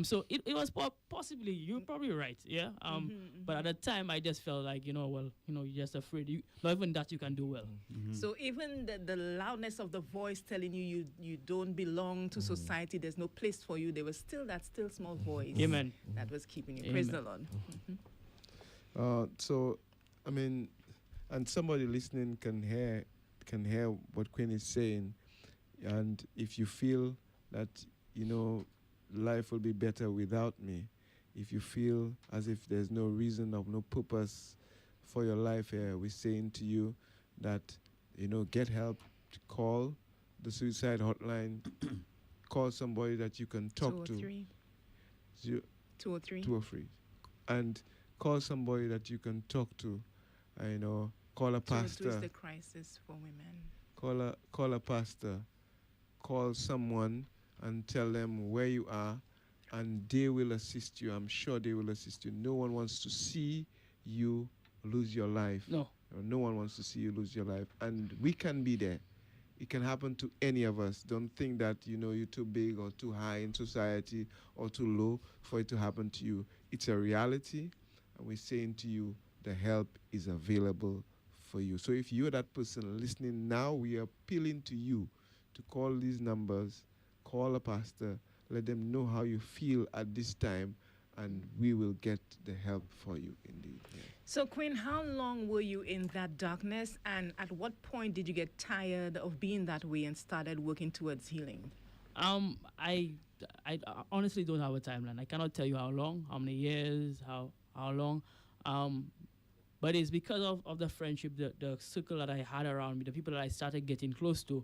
So it was possibly, you're probably right. Yeah. But at the time, I just felt like you're just afraid. Not even that you can do well. So even the loudness of the voice telling you don't belong to society, there's no place for you, there was still that still small voice Amen. that was keeping you. Amen. Praise the Lord. So, I mean, and somebody listening can hear what Quinn is saying, and if you feel that life will be better without me, if you feel as if there's no reason or no purpose for your life here, we're saying to you that get help. Call the suicide hotline. Call somebody that you can talk to. 203. And call somebody that you can talk to. Call a 202 pastor. is the crisis for women. Call a pastor. Call someone and tell them where you are, and they will assist you. I'm sure they will assist you. No one wants to see you lose your life. No. No one wants to see you lose your life. And we can be there. It can happen to any of us. Don't think that you're too big or too high in society or too low for it to happen to you. It's a reality, and we're saying to you the help is available for you. So if you're that person listening now, we are appealing to you to call these numbers, call a pastor, let them know how you feel at this time, and we will get the help for you indeed. Yeah. So, Quinn, how long were you in that darkness, and at what point did you get tired of being that way and started working towards healing? I honestly don't have a timeline. I cannot tell you how long, how many years, how long. But it's because of the friendship, the circle that I had around me, the people that I started getting close to.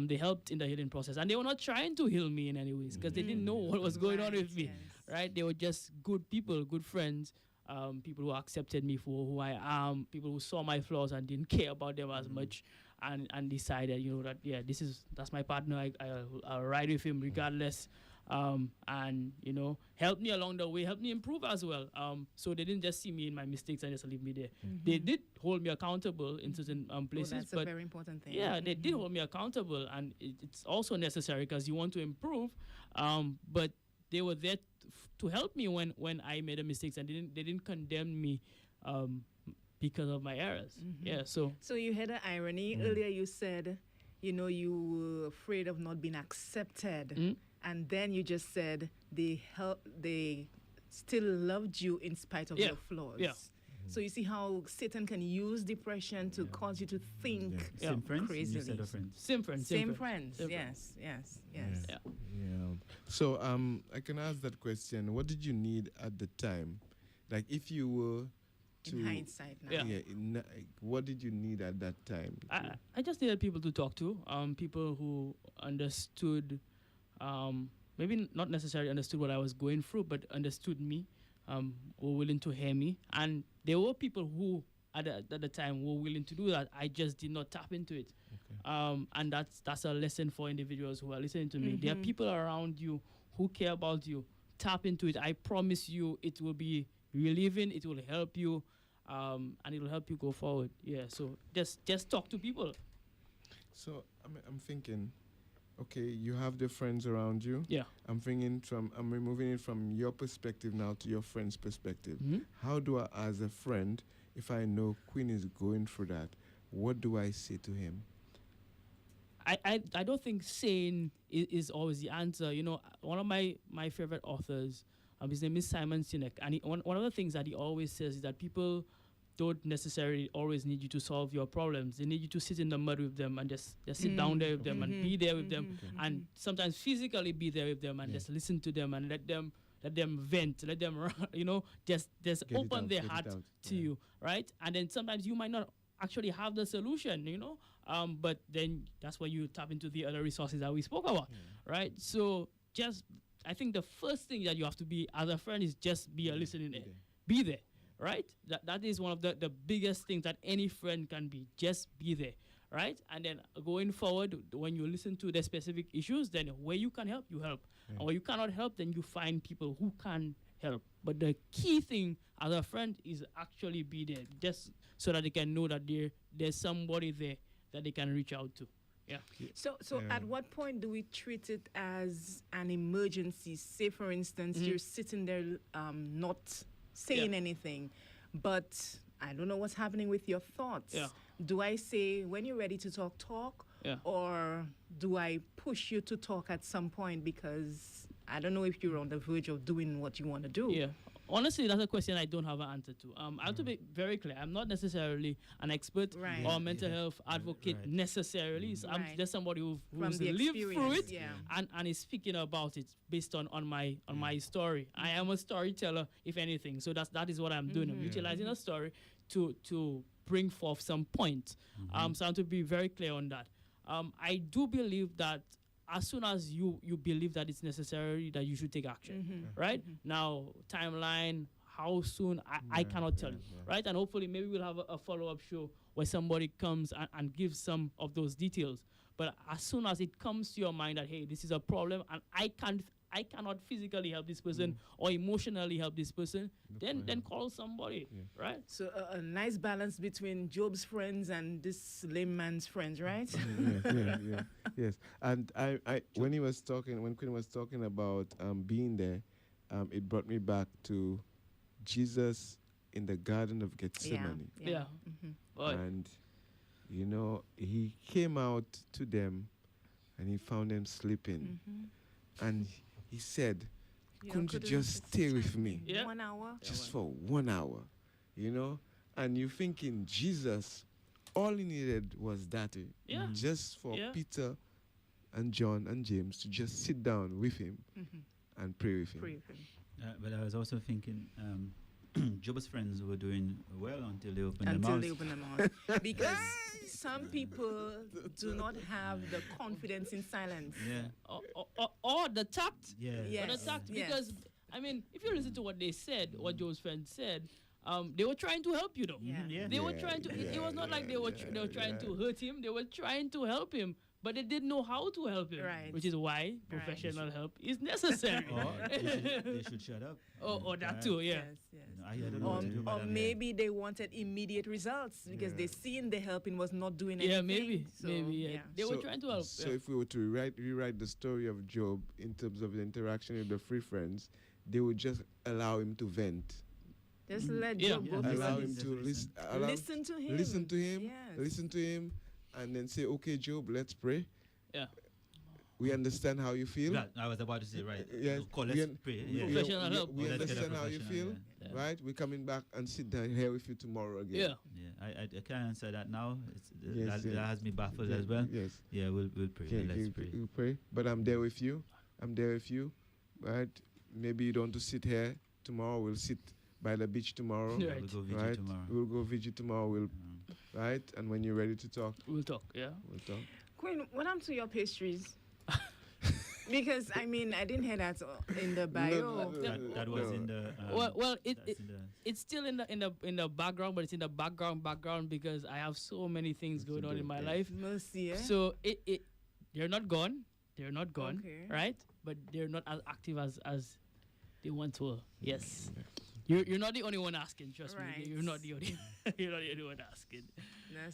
They helped in the healing process, and they were not trying to heal me in any ways because they didn't know what was going on with me. Yes. Right? They were just good people, good friends. People who accepted me for who I am, people who saw my flaws and didn't care about them as much, and decided, that that's my partner. I'll ride with him regardless, and help me along the way, help me improve as well. So they didn't just see me in my mistakes and just leave me there. They did hold me accountable in certain places, that's but a very important thing. yeah, they did hold me accountable, and it's also necessary because you want to improve. But they were there to help me when I made a mistakes, and they didn't condemn me because of my errors. Yeah, so you had an irony. Earlier you said, you were afraid of not being accepted. And then you just said they still loved you in spite of your flaws. Yeah. So you see how Satan can use depression to cause you to think Same friends? crazily. You said a friend. same friends. Same friends. Same Yes. Yeah. Yeah. So I can ask that question. What did you need at the time? Like if you were to In hindsight now. Yeah. What did you need at that time? I just needed people to talk to, people who understood maybe not necessarily understood what I was going through, but understood me, were willing to hear me. And there were people who, at the time, were willing to do that. I just did not tap into it. And that's a lesson for individuals who are listening to me. There are people around you who care about you. Tap into it. I promise you it will be relieving, it will help you, and it will help you go forward. Yeah, so just talk to people. So I'm thinking, okay, you have the friends around you. Yeah. I'm removing it from your perspective now to your friend's perspective. How do I, as a friend, if I know Queen is going through that, what do I say to him? I don't think saying is always the answer. You know, one of my favorite authors, his name is Simon Sinek, and one of the things that he always says is that people don't necessarily always need you to solve your problems. They need you to sit in the mud with them and just sit down there with them and be there with them, and sometimes physically be there with them and just listen to them and let them vent, let them, you know, just open their heart to you, right? And then sometimes you might not actually have the solution, you know, but then that's when you tap into the other resources that we spoke about, right? So I think the first thing that you have to be as a friend is just be a listening ear. Be there, right? That is one of the biggest things that any friend can be. Just be there, right? And then going forward, when you listen to the specific issues, then where you can help, you help. And where you cannot help, then you find people who can help. But the key thing as a friend is actually be there, just so that they can know that there's somebody there that they can reach out to. Yeah. So at what point do we treat it as an emergency? Say, for instance, you're sitting there not saying anything, but I don't know what's happening with your thoughts. Yeah. Do I say, when you're ready to talk? Yeah. Or do I push you to talk at some point because I don't know if you're on the verge of doing what you want to do? Yeah. Honestly, that's a question I don't have an answer to. I have to be very clear. I'm not necessarily an expert or mental health advocate necessarily. So I'm just somebody who's lived through it and is speaking about it based on my story. I am a storyteller, if anything. So that is what I'm doing. I'm utilizing a story to bring forth some point. So I have to be very clear on that. I do believe that as soon as you believe that it's necessary, that you should take action, right? Now, timeline, how soon, I cannot tell you, right? And hopefully maybe we'll have a follow-up show where somebody comes and gives some of those details. But as soon as it comes to your mind that, hey, this is a problem and I cannot physically help this person or emotionally help this person, then call somebody, right? So a nice balance between Job's friends and this lame man's friends, right? Yes. And I when Queen was talking about being there, it brought me back to Jesus in the Garden of Gethsemane. Yeah. And, you know, he came out to them and he found them sleeping. And he said, couldn't you just stay with me? 1 hour? Just for 1 hour, you know? And you're thinking, Jesus, all he needed was that. Just for Peter and John and James to just sit down with him and pray with him. But I was also thinking, Job's friends were doing well until they opened their mouths. Because some people do not have the confidence in silence. Or the tact. Yes. Or the tact. Because, I mean, if you listen to what they said, what Job's friends said, they were trying to help you, though. They were trying to. It was not like they were trying to hurt him. They were trying to help him. But they didn't know how to help him, which is why professional help is necessary. Or they should shut up. Or that too, Yes. I don't know what to do or maybe they wanted immediate results because they seen the helping was not doing anything. Yeah, maybe. They were trying to help. So if we were to rewrite the story of Job in terms of the interaction with the three friends, they would just allow him to vent. Just let Job go. Allow him to listen to him. Listen to him. And then say, okay, Job, let's pray. Yeah. We understand how you feel. That, I was about to say, right. Yes. Let's pray. Professional help. We understand how you feel, right? We're coming back and sit down here with you tomorrow again. I can't answer that now. That has me baffled as well. Yes. Yeah, we'll pray. Let's pray. We'll pray. But I'm there with you. Right? Maybe you don't want to sit here tomorrow. We'll sit by the beach tomorrow. We'll go vigil tomorrow. We'll go vigil tomorrow. Right? And when you're ready to talk, we'll talk, We'll talk. Queen, what happened to your pastries? Because I mean, I didn't hear that in the bio. That was in the. Well, that's in the- it's still in the background, but it's in the background because I have so many things going on in my life. Mercy, eh? So they're not gone. They're not gone, Okay. right? But they're not as active as they once were. Yes. You're not the only one asking. Trust Right. me. You're not the only you're not the only one asking.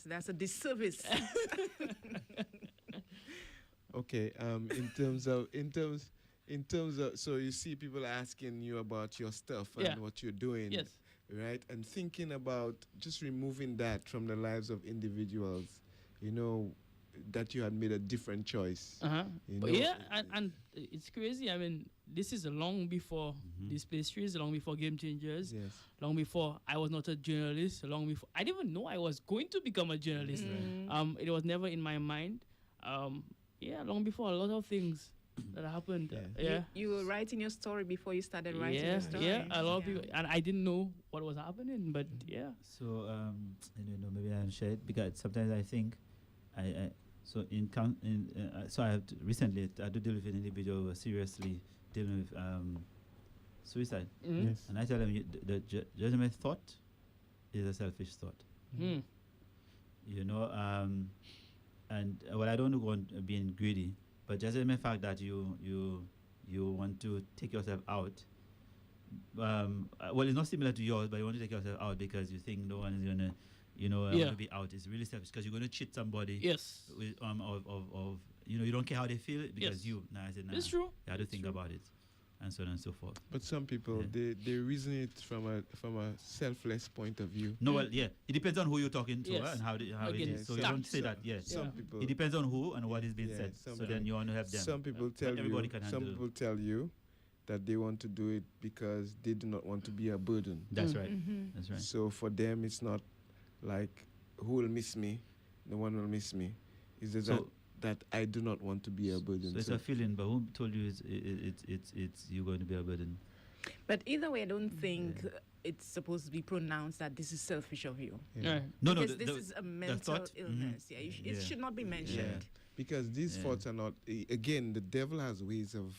That's a disservice. Okay. In terms of, so you see people asking you about your stuff and Yeah. what you're doing, Yes. right? And thinking about just removing that from the lives of individuals, that you had made a different choice. You But know, yeah, and it's crazy. I mean, this is long before these pastries, long before Game Changers, Yes. long before I was not a journalist, long before I didn't even know I was going to become a journalist. It was never in my mind. Long before a lot of things that happened. Yeah. You were writing your story before you started writing Yeah, your story. yeah. A lot of people, and I didn't know what was happening, but yeah. So maybe I'll share it because sometimes I think so I have recently I do deal with an individual who are seriously dealing with suicide, Yes. and I tell them the judgment thought is a selfish thought. Mm. And well, I don't want to go on being greedy, but just the mere fact that you want to take yourself out. Well, it's not similar to yours, but you want to take yourself out because you think no one is gonna, want to be out. It's really selfish because you're gonna cheat somebody. Yes. With you don't care how they feel because Yes. you. Nah, I said nah. It's true. You have to think about it, and so on and so forth. But some people, they reason it from a selfless point of view. No, well, yeah, it depends on who you're talking to Yes. and how Again, it is. So you some- don't say that. Yeah, Some people. it depends on who and what is being Yeah, said. some So then people- you want to help them. Some people But tell you. everybody can Some handle. people tell you that they want to do it because they do not want to be a burden. That's right. Mm-hmm. That's right. So for them, it's not like who will miss me, no one will miss me. It's just So- that I do not want to be a burden. So it's a feeling, but who told you it's you're going to be a burden? But either way, I don't think it's supposed to be pronounced that this is selfish of you. Yeah. Right. No, Because this is a mental thought, illness. Yeah, it Yeah. should not be mentioned. Because these Yeah. thoughts are not. Again, the devil has ways of.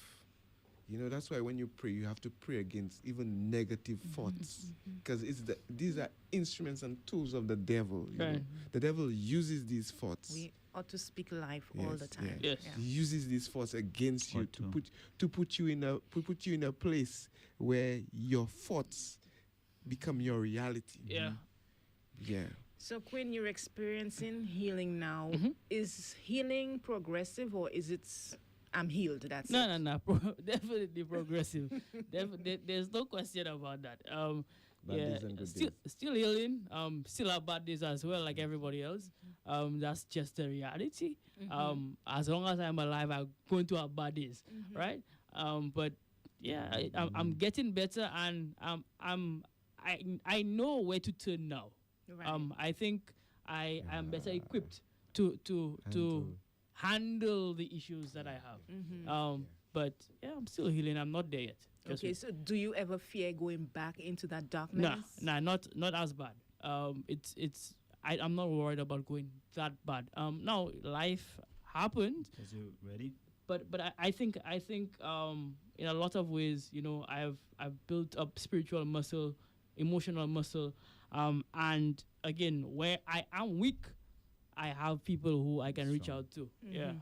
That's why when you pray, you have to pray against even negative thoughts, because these are instruments and tools of the devil. you know. Right. The devil uses these thoughts. We ought to speak life all Yes, the time. yeah. Yes. Yeah. He uses these thoughts against you Ought to put you in a place where your thoughts become your reality. Yeah. Yeah. So, Quinn, you're experiencing healing now. Mhm. Is healing progressive or is it I'm healed? That's it. No. Definitely progressive. There's no question about that. Bad days and good Still healing. Still have bad days as well, like everybody else. That's just the reality. As long as I'm alive, I'm going to have bad days, right? But yeah, I'm getting better, and I know where to turn now. Right. I think I am better equipped to handle the issues that I have. But yeah, I'm still healing. I'm not there yet. Trust Okay, me. so do you ever fear going back into that darkness? Nah, not as bad. I'm not worried about going that bad. Now life happened, Is you ready? but I think in a lot of ways, I've built up spiritual muscle, emotional muscle, and again, where I am weak, I have people who I can reach out to. Yeah.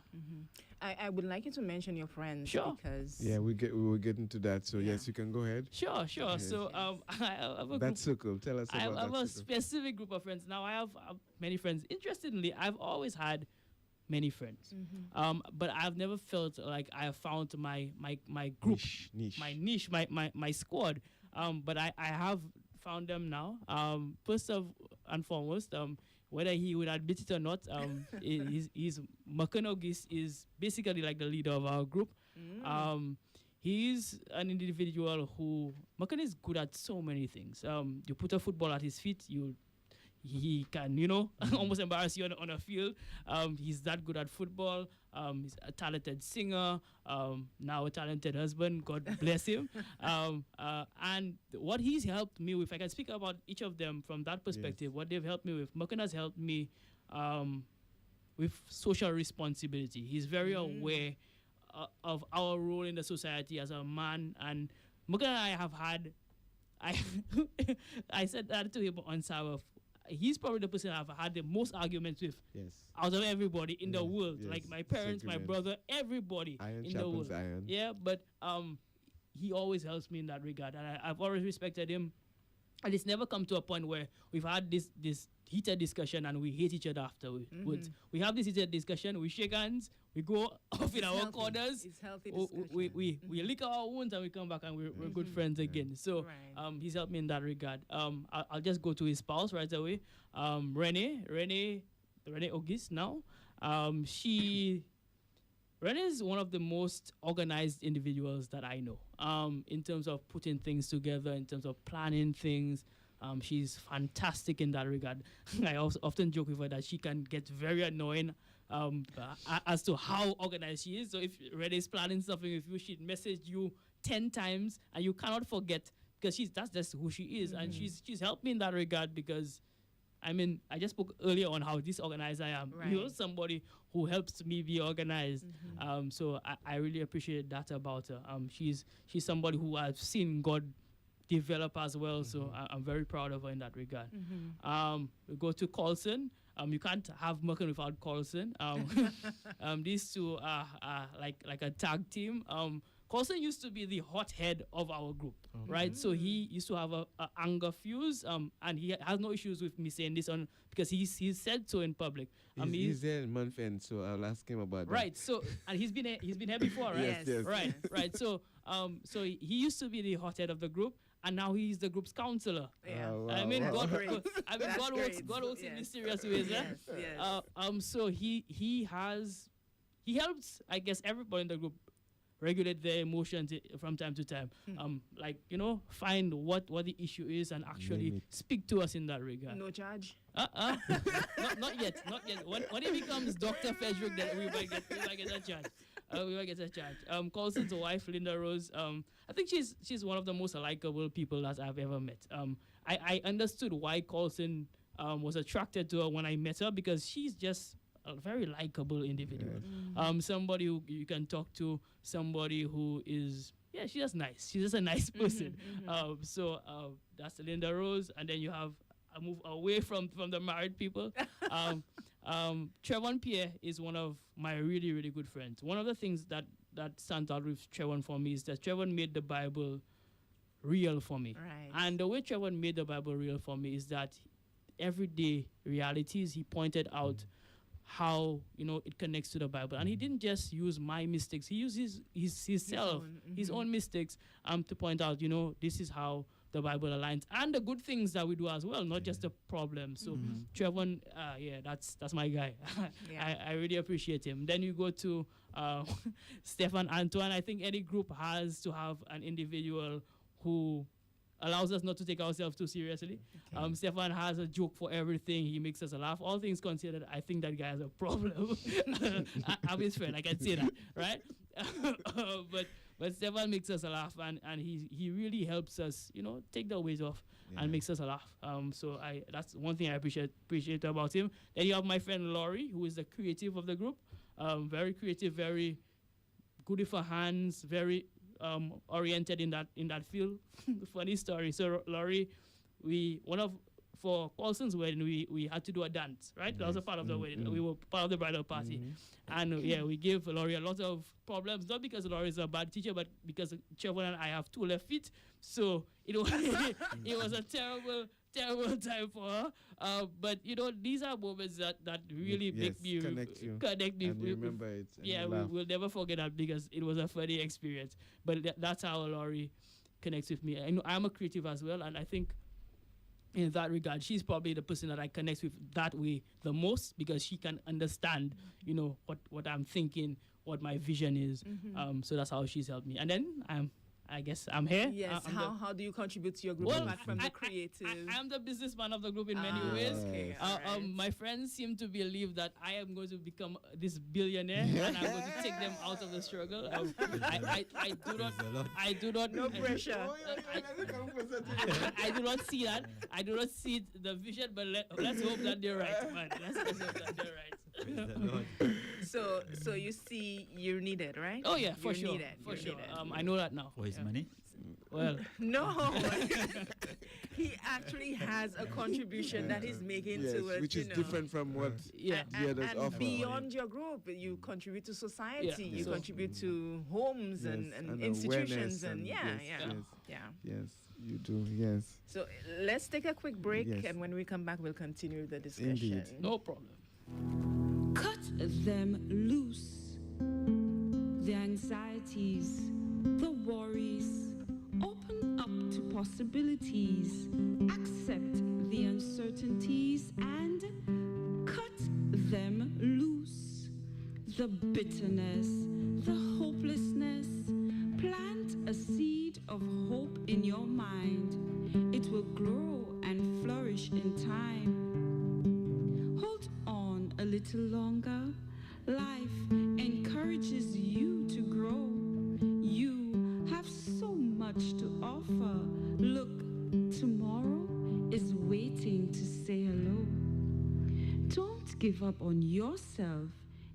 I would like you to mention your friends Sure. because Yeah, we will get into that. So Yeah. yes, you can go ahead. Sure. Yes. So I have a That group. circle. Tell us I have about a that circle. specific group of friends. Now I have many friends. Interestingly, I've always had many friends, but I've never felt like I have found my group, Niche. my niche, my squad. But I have found them now. First and foremost, whether he would admit it or not, his Makanogis is basically like the leader of our group. He's an individual who Makan is good at so many things. You put a football at his feet, he can, almost embarrass you on a field. He's that good at football. He's a talented singer, now a talented husband, God bless him. And what he's helped me with, I can speak about each of them from that perspective, what they've helped me with. Makan has helped me with social responsibility. He's very aware of our role in the society as a man. And Mukan and I have had, I said that to him on Sabbath. He's probably the person I've had the most arguments with out of everybody in the world. Like my parents, my brother, everybody Iron in the world. Iron. Yeah, but he always helps me in that regard. And I've always respected him. And it's never come to a point where we've had this heated discussion and we hate each other afterwards. We have this heated discussion, we shake hands, we go off in our corners. It's healthy we lick our wounds and we come back and we're good friends again. So he's helped me in that regard. I'll just go to his spouse right away. Renee Auguste now. Renee is one of the most organized individuals that I know in terms of putting things together, in terms of planning things. She's fantastic in that regard. I also often joke with her that she can get very annoying as to how organized she is. So if Renee is planning something with you, she'd message you 10 times and you cannot forget because that's just who she is. And she's helped me in that regard because I mean, I just spoke earlier on how disorganized I am. Right. You're somebody who helps me be organized. So I really appreciate that about her. She's somebody who I've seen God develop as well. So I'm very proud of her in that regard. We go to Colson. You can't have Merkin without Colson. These two are like a tag team. Colson used to be the hothead of our group, right? So he used to have a anger fuse, and he has no issues with me saying this on because he's said so in public. He's there in month end, so I'll ask him about that. Right. So and he's been here before, right? Yes. Right. So he used to be the hothead of the group, and now he's the group's counselor. Yeah. Oh, wow. I mean, That's God great. God works in mysterious ways. Yes. So he helps, I guess, everybody in the group regulate their emotions from time to time. Find what the issue is and actually speak to us in that regard. No charge. Not yet. When it becomes Dr. Fedrick, then we might get a charge. We might get a charge. Colson's wife, Linda Rose. I think she's one of the most likable people that I've ever met. I understood why Colson was attracted to her when I met her because she's just a very likable individual. Somebody who you can talk to, somebody who is, she's just nice. She's just a nice person. So that's Linda Rose. And then you have a move away from the married people. Trevon Pierre is one of my really, really good friends. One of the things that stands out with Trevon for me is that Trevon made the Bible real for me. Right. And the way Trevon made the Bible real for me is that everyday realities, he pointed out how it connects to the Bible, and he didn't just use my mistakes. He used his own mistakes to point out this is how the Bible aligns and the good things that we do as well, not just the problems. So Trevon, that's my guy. I really appreciate him. Then you go to Stefan Antoine. I think any group has to have an individual who allows us not to take ourselves too seriously. Stefan has a joke for everything. He makes us laugh. All things considered, I think that guy has a problem. I'm his friend. I can say that, right? But Stefan makes us laugh, and he really helps us, take the weight off and makes us laugh. So that's one thing I appreciate about him. Then you have my friend Laurie, who is the creative of the group. Very creative, very good with her hands, very oriented in that field. Funny story. So Laurie, for Colson's wedding, we had to do a dance, right? That was a part of the wedding. We were part of the bridal party. And we gave Laurie a lot of problems, not because Laurie is a bad teacher, but because Trevon and I have two left feet. So it was a terrible time for her. But these are moments that really make me connect me. And you remember it. We'll never forget that because it was a funny experience. But that's how Laurie connects with me. I'm a creative as well, and I think in that regard, she's probably the person that I connect with that way the most because she can understand, what I'm thinking, what my vision is. So that's how she's helped me. And then I guess I'm here. Yes. How do you contribute to your group apart from the creative? I'm the businessman of the group in many ways. Okay, my friends seem to believe that I am going to become this billionaire and I'm going to take them out of the struggle. I do not. No pressure. I do not see that. I do not see the vision, but let's hope that they're right, man. Let's hope that they're right. So you see, you're needed, right? Oh yeah, for You're sure, needed. for You're sure. needed. I know that now. For his Yeah. money? Well, No, he actually has a contribution that he's making Yes, to it, which you is know. different from what yeah. the others And offer. beyond your group, you contribute to society, Yeah. you So- contribute to homes Yes, and awareness institutions, and and yeah, yes, yeah, yes. yeah. Yes, you do. Yes. So let's take a quick break, Yes. and when we come back, we'll continue the discussion. Indeed. No problem. Cut them loose. The anxieties, the worries. Open up to possibilities. Accept the uncertainties and cut them loose. The bitterness, the hopelessness. Plant a seed of hope in your mind. It will grow and flourish in time. Hold on a little longer. Life encourages you to grow. You have so much to offer. Look, tomorrow is waiting to say hello. Don't give up on yourself.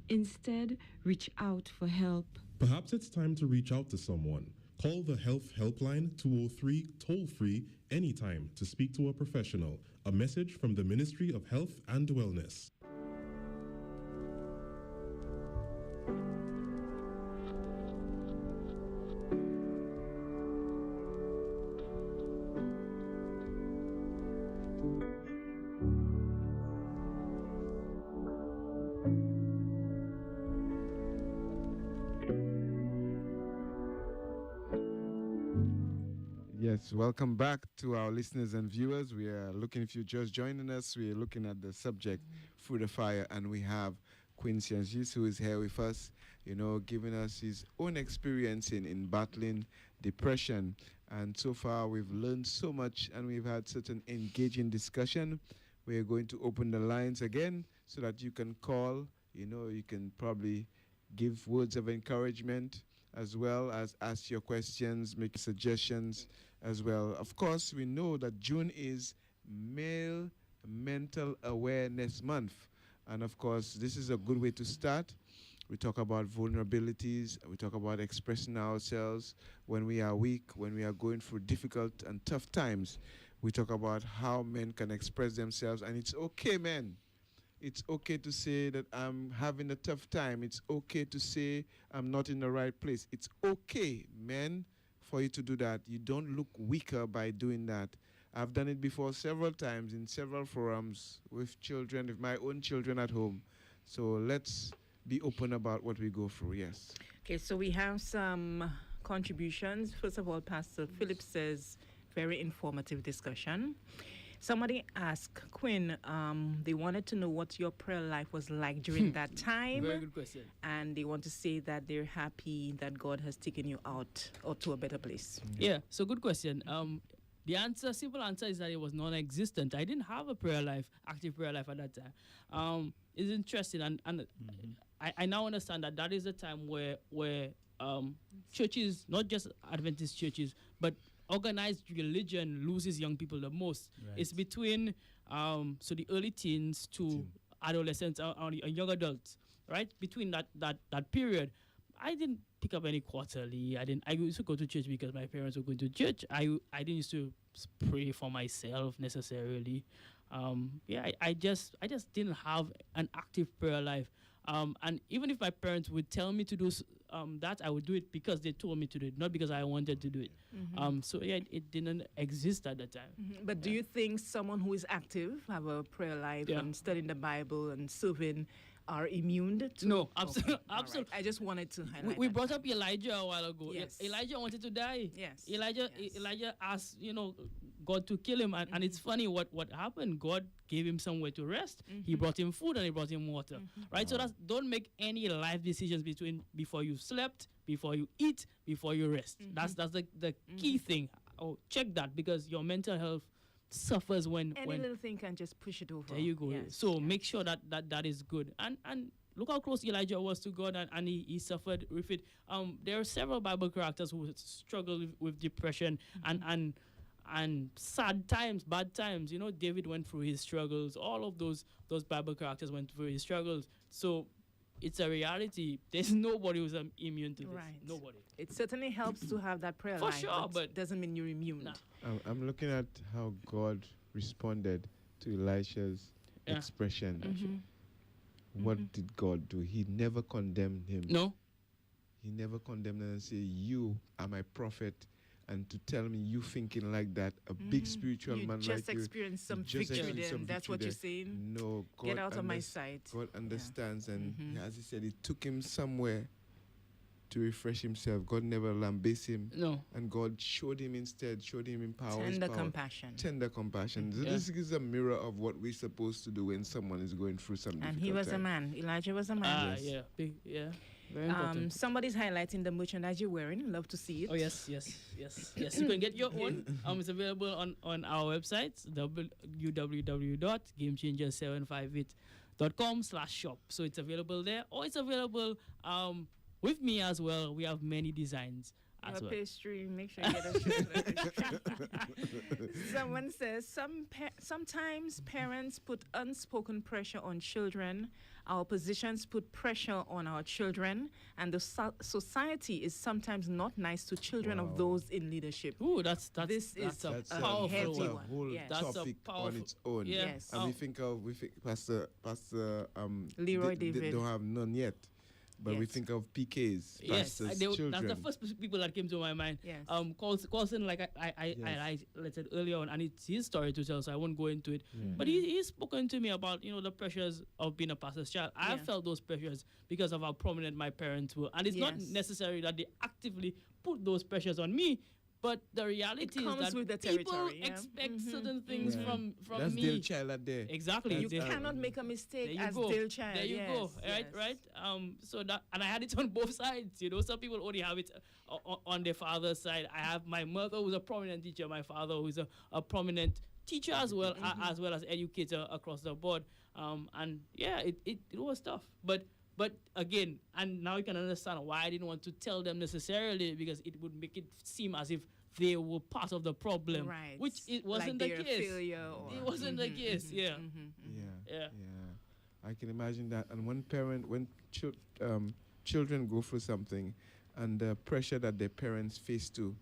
Instead, reach out for help. Perhaps it's time to reach out to someone. Call the Health Helpline 203 toll free anytime to speak to a professional. A message from the Ministry of Health and Wellness. Yes, welcome back to our listeners and viewers. We are looking, if you're just joining us, we are looking at the subject, Through the Fire, and we have Quincy Angis, who is here with us, you know, giving us his own experience in battling depression. And so far, we've learned so much, and we've had such an engaging discussion. We're going to open the lines again so that you can call, you know, you can probably give words of encouragement, as well as ask your questions, make suggestions as well. Of course, we know that June is Male Mental Awareness Month. And of course, this is a good way to start. We talk about vulnerabilities. We talk about expressing ourselves when we are weak, when we are going through difficult and tough times. We talk about how men can express themselves. And it's okay, men. It's okay to say that I'm having a tough time. It's okay to say I'm not in the right place. It's okay, men, for you to do that. You don't look weaker by doing that. I've done it before several times in several forums with children, with my own children at home. So let's be open about what we go through, yes. Okay, so we have some contributions. First of all, Pastor Philip says, very informative discussion. Somebody asked Quinn, they wanted to know what your prayer life was like during that time. Very good question. And they want to say that they're happy that God has taken you out or to a better place. Yeah, so good question. The answer, simple answer, is that it was non-existent. I didn't have a prayer life, active prayer life at that time. It's interesting, and I now understand that that is a time where churches, not just Adventist churches, but organized religion loses young people the most. Right. It's between so the early teens to adolescents and young adults, right? Between that period, I didn't pick up any quarterly. I used to go to church because my parents were going to church. I didn't used to pray for myself necessarily. I just didn't have an active prayer life. And even if my parents would tell me to do that, I would do it because they told me to do it, not because I wanted to do it. It didn't exist at the time. But do you think someone who is active, have a prayer life and studying the Bible and serving, are immune to? No, Okay, absolutely. all right. Absolutely. I just wanted to highlight We that. brought up Elijah a while ago. Yes. Elijah wanted to die. Yes. Elijah Yes. asked, God to kill him, and it's funny what happened. God gave him somewhere to rest. He brought him food and he brought him water. Right? So don't make any life decisions before you slept, before you eat, before you rest. That's the key thing. Oh, check that, because your mental health suffers when Any little thing can just push it over. there you go. Yes, So yes. make sure that is good. And look how close Elijah was to God, and he suffered with it. There are several Bible characters who struggle with depression and sad times, bad times. David went through his struggles. All of those Bible characters went through his struggles. So it's a reality. There's nobody who's immune to this. Right. Nobody. It certainly helps to have that prayer For life, sure, but doesn't mean you're immune. Nah. I'm looking at how God responded to Elisha's Yeah. expression. Mm-hmm. What did God do? He never condemned him. No. He never condemned him and said, "You are my prophet." And to tell me you thinking like that, a big spiritual You man just like you, experienced some just victory experienced then. some That's victory what you're there. saying? No, God Get out of my sight. God understands, and Mhm. as he said, it took him somewhere to refresh himself. God never lambasted him, No. and God showed him in power. His Tender power. compassion. Tender compassion. So Yeah. this is a mirror of what we're supposed to do when someone is going through some And difficult he was a time. man. Elijah was a man. Yeah. Big, yeah. Very important. Somebody's highlighting the merchandise you're wearing. Love to see it. Oh yes. You can get your own. It's available on our website www.gamechanger's758.com/shop. So it's available there, or it's available with me as well. We have many designs as Your well. pastry, make sure you get a shirt. Someone says sometimes parents put unspoken pressure on children. Our positions put pressure on our children, and the society is sometimes not nice to children of Wow. those in leadership. Ooh, that's This is that's a That's powerful heavy that's one. a one. whole Yes. That's a topic on powerful- its own. Yeah. Yes. And we think Pastor Leroy they David. don't have none yet. But we Yes. think of PKs, Yes, pastors, that's children. the first people that came to my mind. Yes. Colson, like I said earlier on, and it's his story to tell, so I won't go into it. But he's spoken to me about the pressures of being a pastor's child. I Yeah. felt those pressures because of how prominent my parents were, and it's not Yes. necessary that they actively put those pressures on me. But the reality is comes that with the people territory, yeah. expect Mhm. certain things Yeah. from That's me. their child out there. Exactly. You They- cannot make a there mistake you as go. their child. There you go. Yes, Right. yes. So that, and I had it on both sides. Some people only have it on their father's side. I have my mother who's a prominent teacher, my father who's a prominent teacher as well, as well as educator across the board. And yeah, it was tough. But again, and now you can understand why I didn't want to tell them necessarily, because it would make it seem as if they were part of the problem, Right. which it wasn't like the they're a case. failure or It wasn't the case. Yeah. Yeah. Yeah. I can imagine that. And when children go through something, and the pressure that their parents face too,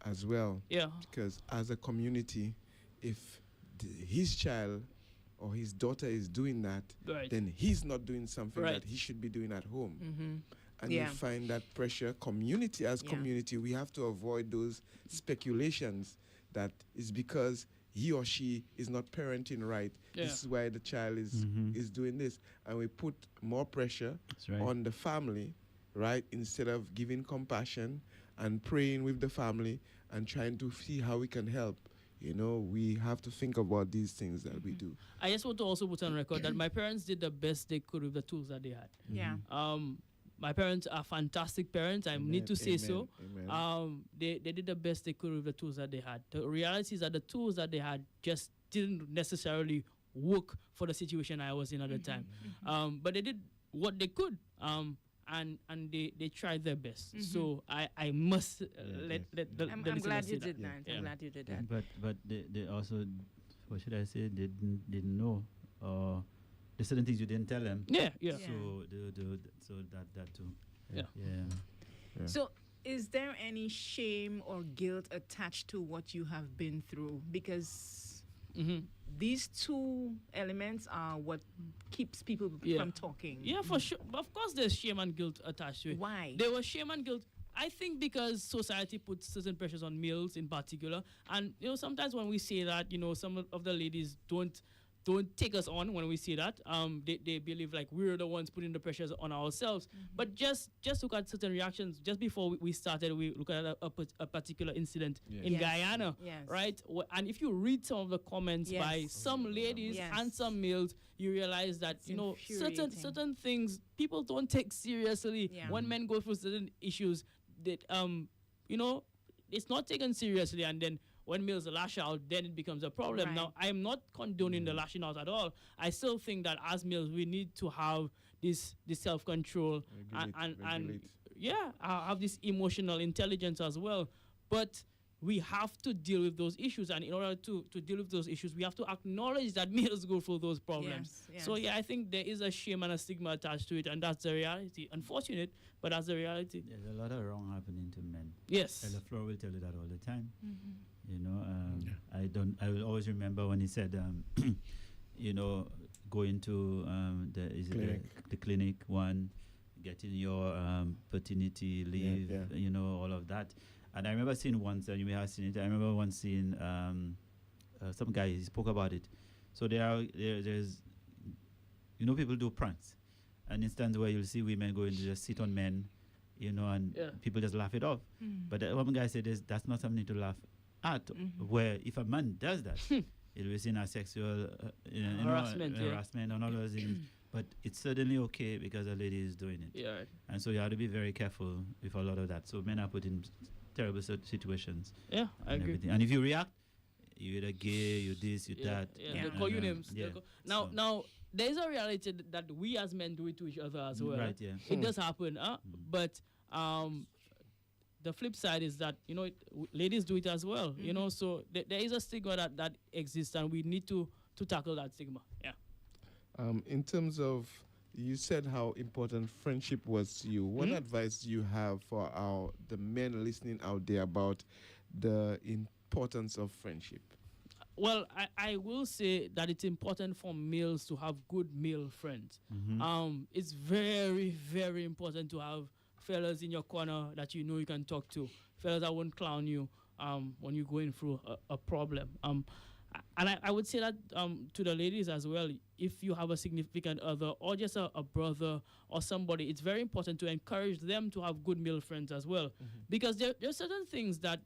as well. Yeah. Because as a community, if his child or his daughter is doing that, Right. then he's not doing something Right. that he should be doing at home. Mm-hmm. And Yeah. you find that pressure, community as Yeah. community, we have to avoid those speculations that is because he or she is not parenting right. Yeah. This is why the child is doing this. And we put more pressure That's right. on the family, right? Instead of giving compassion and praying with the family and trying to see how we can help. We have to think about these things that we do. I just want to also put on record that my parents did the best they could with the tools that they had. Yeah. My parents are fantastic parents. I need to say so. Amen. They did the best they could with the tools that they had. The reality is that the tools that they had just didn't necessarily work for the situation I was in at the time. But they did what they could. And they tried their best. So I must let the I'm listeners glad say you that. did that. Yeah. I'm glad you did that. But they also, what should I say? They didn't know. There's certain things you didn't tell them. Yeah. So so that too. Yeah. Yeah. So, is there any shame or guilt attached to what you have been through? Because these two elements are what keeps people Yeah. from talking. Yeah, for sure. Of course, there's shame and guilt attached to it. Why? There was shame and guilt. I think because society puts certain pressures on males in particular, and sometimes when we say that, some of the ladies don't take us on when we say that. They believe like we're the ones putting the pressures on ourselves. But just look at certain reactions. Just before we started, we looked at a particular incident in Yes. Guyana, Yes. right? And if you read some of the comments Yes. by some ladies Yes. and some males, you realize that It's certain infuriating. things people don't take seriously. Yeah. When men go through certain issues, that it's not taken seriously, and then when males lash out, then it becomes a problem. Right. Now, I am not condoning the lashing out at all. I still think that as males, we need to have this self-control and Regulate. have this emotional intelligence as well. But we have to deal with those issues, and in order to deal with those issues, we have to acknowledge that males go through those problems. Yes, So yes. yeah, I think there is a shame and a stigma attached to it, and that's the reality. Unfortunate, but that's the reality. There's a lot of wrong happening to men. Yes. Ella Flor will tell you that all the time. Mm-hmm. You know, I will always remember when he said, you know, going to the clinic one, getting your paternity leave, you know, all of that. And I remember seeing once, and you may have seen it. I remember once seeing some guy, he spoke about it. So there's, you know, people do pranks. An instance where you'll see women going to just sit on men, you know, and people just laugh it off. But one guy said that's not something to laugh at. Where if a man does that, it will seen as sexual Harassment, harassment and all those things. But it's certainly okay because a lady is doing it. Yeah. And so you have to be very careful with a lot of that. So men are put in terrible situations. Yeah, I and agree. everything. And if you react, you're either gay, you this, you that. Yeah, they call you names. Yeah. Now, there is a reality that we as men do it to each other as well. Right, yeah. It does happen, but the flip side is that, you know, ladies do it as well, you know, so there is a stigma that exists, and we need to tackle that stigma. Yeah. In terms of, you said how important friendship was to you. What advice do you have for the men listening out there about the importance of friendship? Well, I will say that it's important for males to have good male friends. It's very, very important to have fellas in your corner that you know you can talk to, fellas that won't clown you when you're going through a problem. And I would say that to the ladies as well, if you have a significant other or just a brother or somebody, it's very important to encourage them to have good male friends as well. Because there are certain things that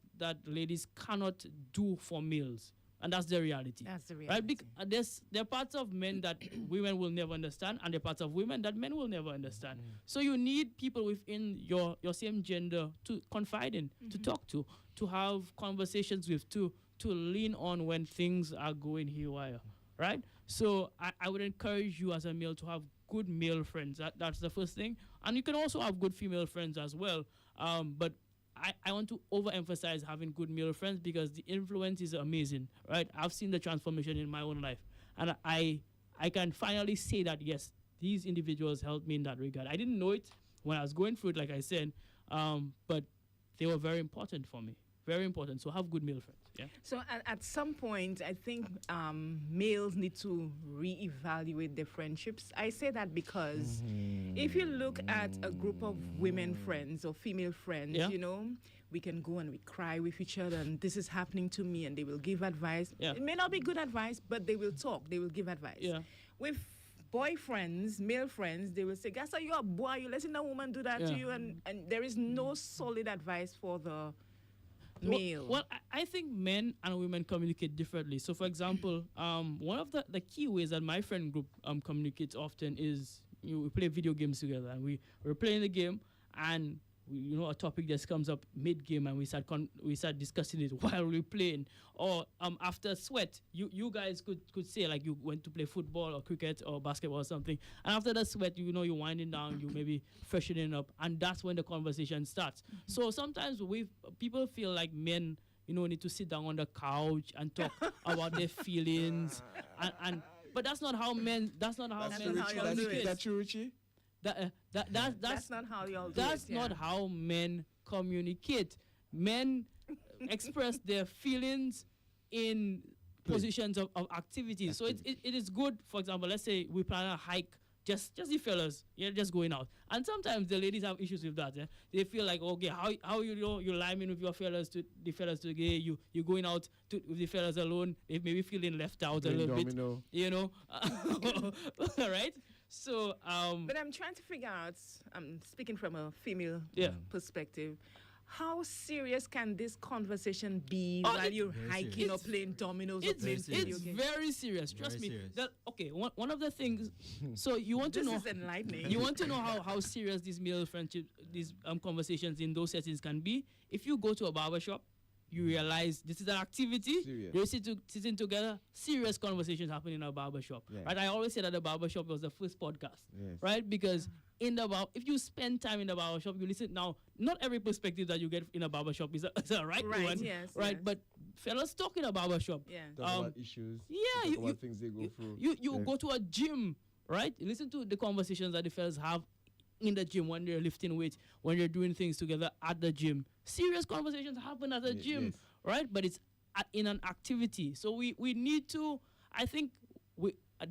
ladies cannot do for males. And that's the reality. That's the right? reality. There are parts of men that women will never understand, and there are parts of women that men will never understand. So you need people within your same gender to confide in, to talk to have conversations with, to lean on when things are going haywire, right? So I would encourage you as a male to have good male friends. That's the first thing. And you can also have good female friends as well. But I want to overemphasize having good male friends because the influence is amazing, right? I've seen the transformation in my own life. And I can finally say that, yes, these individuals helped me in that regard. I didn't know it when I was going through it, like I said, but they were very important for me. Very important. So have good male friends. Yeah. So at some point, I think males need to reevaluate their friendships. I say that because if you look at a group of women friends or female friends, you know, we can go and we cry with each other and this is happening to me, and they will give advice. Yeah. It may not be good advice, but they will talk. They will give advice. Yeah. With boyfriends, male friends, they will say, Gasa, you're a boy. You letting a woman do that to you. And there is no solid advice for the male. Well, I think men and women communicate differently. So, for example, one of the key ways that my friend group communicates often is we play video games together, and we're playing the game, and a topic just comes up mid-game, and we start discussing it while we're playing. Or after sweat, you guys could say, like, you went to play football or cricket or basketball or something, and after the sweat, you're winding down, you maybe freshening up, and that's when the conversation starts. So sometimes people feel like men, need to sit down on the couch and talk about their feelings, but that's not how men. That's not how men communicate. That's true, Richie. That's not how y'all do That's it. not how men communicate. Men express their feelings in positions of activity. So it is good. For example, let's say we plan a hike, just the fellas, just going out. And sometimes the ladies have issues with that. They feel like, okay, how you liming with your fellas the fellas together? You going out with the fellas alone? They maybe feeling left out a little bit. Right? So, but I'm trying to figure out, I'm speaking from a female perspective, how serious can this conversation be while you're hiking or playing dominoes or playing video It's games? very serious. Trust me. One of the things. So you want to know. This is enlightening. You want to know how serious these male friendship, these conversations in those settings can be. If you go to a barbershop, you realize this is an activity. You're sitting together. Serious conversations happen in a barbershop. Yeah. Right? I always say that the barbershop was the first podcast. Right? Because in the if you spend time in the barber shop, you listen. Now, not every perspective that you get in a barber shop is a right one, Yes. right? Yes. But fellas talk in a barber shop. Yeah. Talk about issues. Yeah, Talk about things they go through. You Yeah. go to a gym, right? Listen to the conversations that the fellas have in the gym when they're lifting weights, when they're doing things together at the gym. Serious conversations happen at the gym, yes. right? But it's in an activity. So we need to, I think,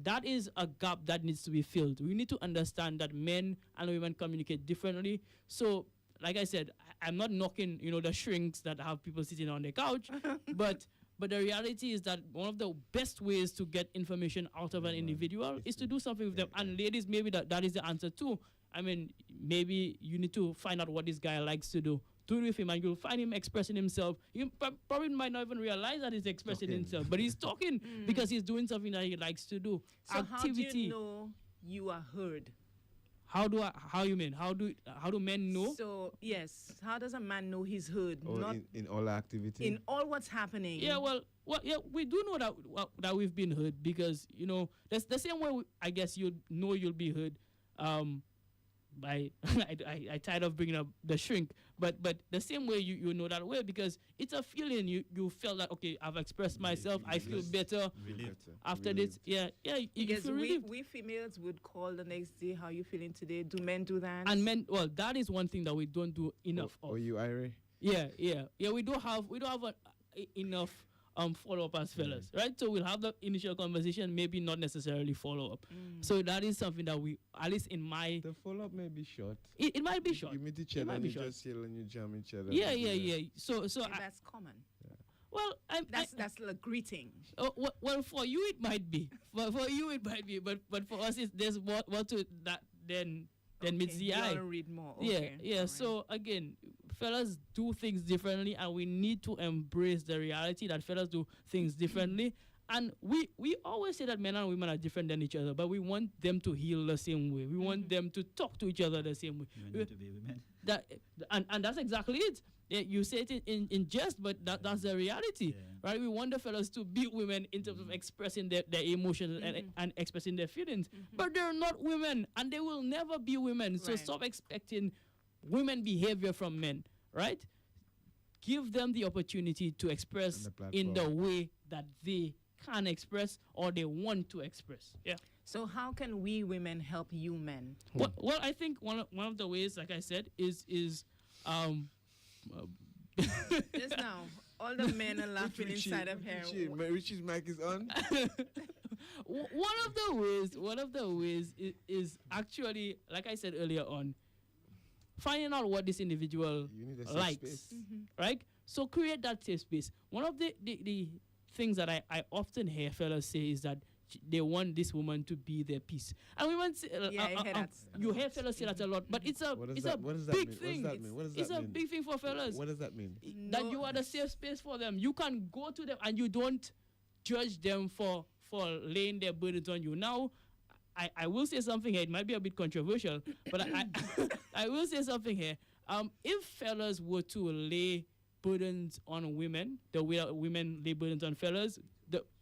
that is a gap that needs to be filled. We need to understand that men and women communicate differently. So, like I said, I'm not knocking, the shrinks that have people sitting on the couch, but the reality is that one of the best ways to get information out of an individual is to do something with them. And ladies, maybe that is the answer too. I mean, maybe you need to find out what this guy likes to do. Do it with him, and you'll find him expressing himself. You probably might not even realize that he's expressing himself, but he's talking because he's doing something that he likes to do. So Activity. how do you know you are heard? How you mean? How do men know? So yes, how does a man know he's heard? Or Not in all activity. in all what's happening. Yeah, well, yeah, we do know that we've been heard because that's the same way I guess you'll be heard. By I tired of bringing up the shrink, but the same way you know that way because it's a feeling you felt like okay, I've expressed myself, I feel better after this. Yeah, you Because feel relieved. we females would call the next day, how you feeling today? Do men do that? And men, well, that is one thing that we don't do enough of. Or you, Irie? Yeah. We don't have enough follow up as fellas, right? So we'll have the initial conversation, maybe not necessarily follow up. So that is something that we, at least in my, The follow-up may be short. it might be short. You meet each It other might and be you short. just yell and you jam each other. Yeah. So that's common. well, That's a greeting. well for you it might be, for you it might be, but for us there's more to that than meets the You eye. wanna read more. Yeah. Okay. All right. So again, fellas do things differently, and we need to embrace the reality that fellas do things differently. And we always say that men and women are different than each other, but we want them to heal the same way. We want them to talk to each other the same way. Women need to be women. And that's exactly it. Yeah, you say it in jest, but that's the reality, right? We want the fellas to be women in terms of expressing their emotions and expressing their feelings, but they're not women, and they will never be women. So Right. stop expecting women behavior from men, right? Give them the opportunity to express in the way that they can express or they want to express. Yeah. So how can we women help you men? Well, I think one of the ways, like I said, is Just now, all the men are laughing inside of here. Richie's mic is on. One of the ways is actually, like I said earlier on, finding out what this individual You need a safe likes, space. right? So create that safe space. One of the things that I often hear fellas say is that they want this woman to be their peace. And women say, Yeah, I hear that a you hear lot. fellas say that a lot, but it's a What does it's that- a what does that big mean? thing. What does that mean? What does It's that a mean? big thing for fellas. What does that mean? That No. you are the safe space for them. You can go to them and you don't judge them for laying their burdens on you. Now, I will say something here. It might be a bit controversial, but I will say something here. If fellas were to lay burdens on women, the way that women lay burdens on fellas,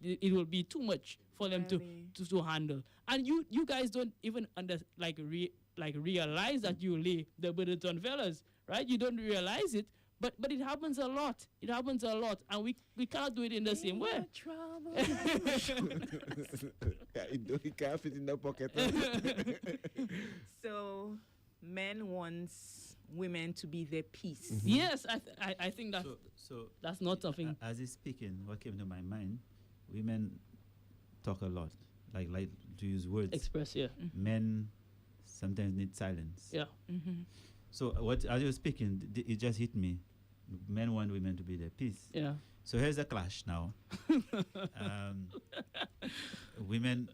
it will be too much for them Really? to handle. And you guys don't even realize that you lay the burdens on fellas, right? You don't realize it, but it happens a lot. It happens a lot, and we cannot do it in the same way. Trouble. He can't fit in the pocket. So, men wants women to be their peace. Yes, I think that So that's not something. As he's speaking, what came to my mind, women talk a lot, like to use words. Express, yeah. Men sometimes need silence. Yeah. So as you were speaking, it just hit me. Men want women to be their peace. Yeah. So here's a clash now. Women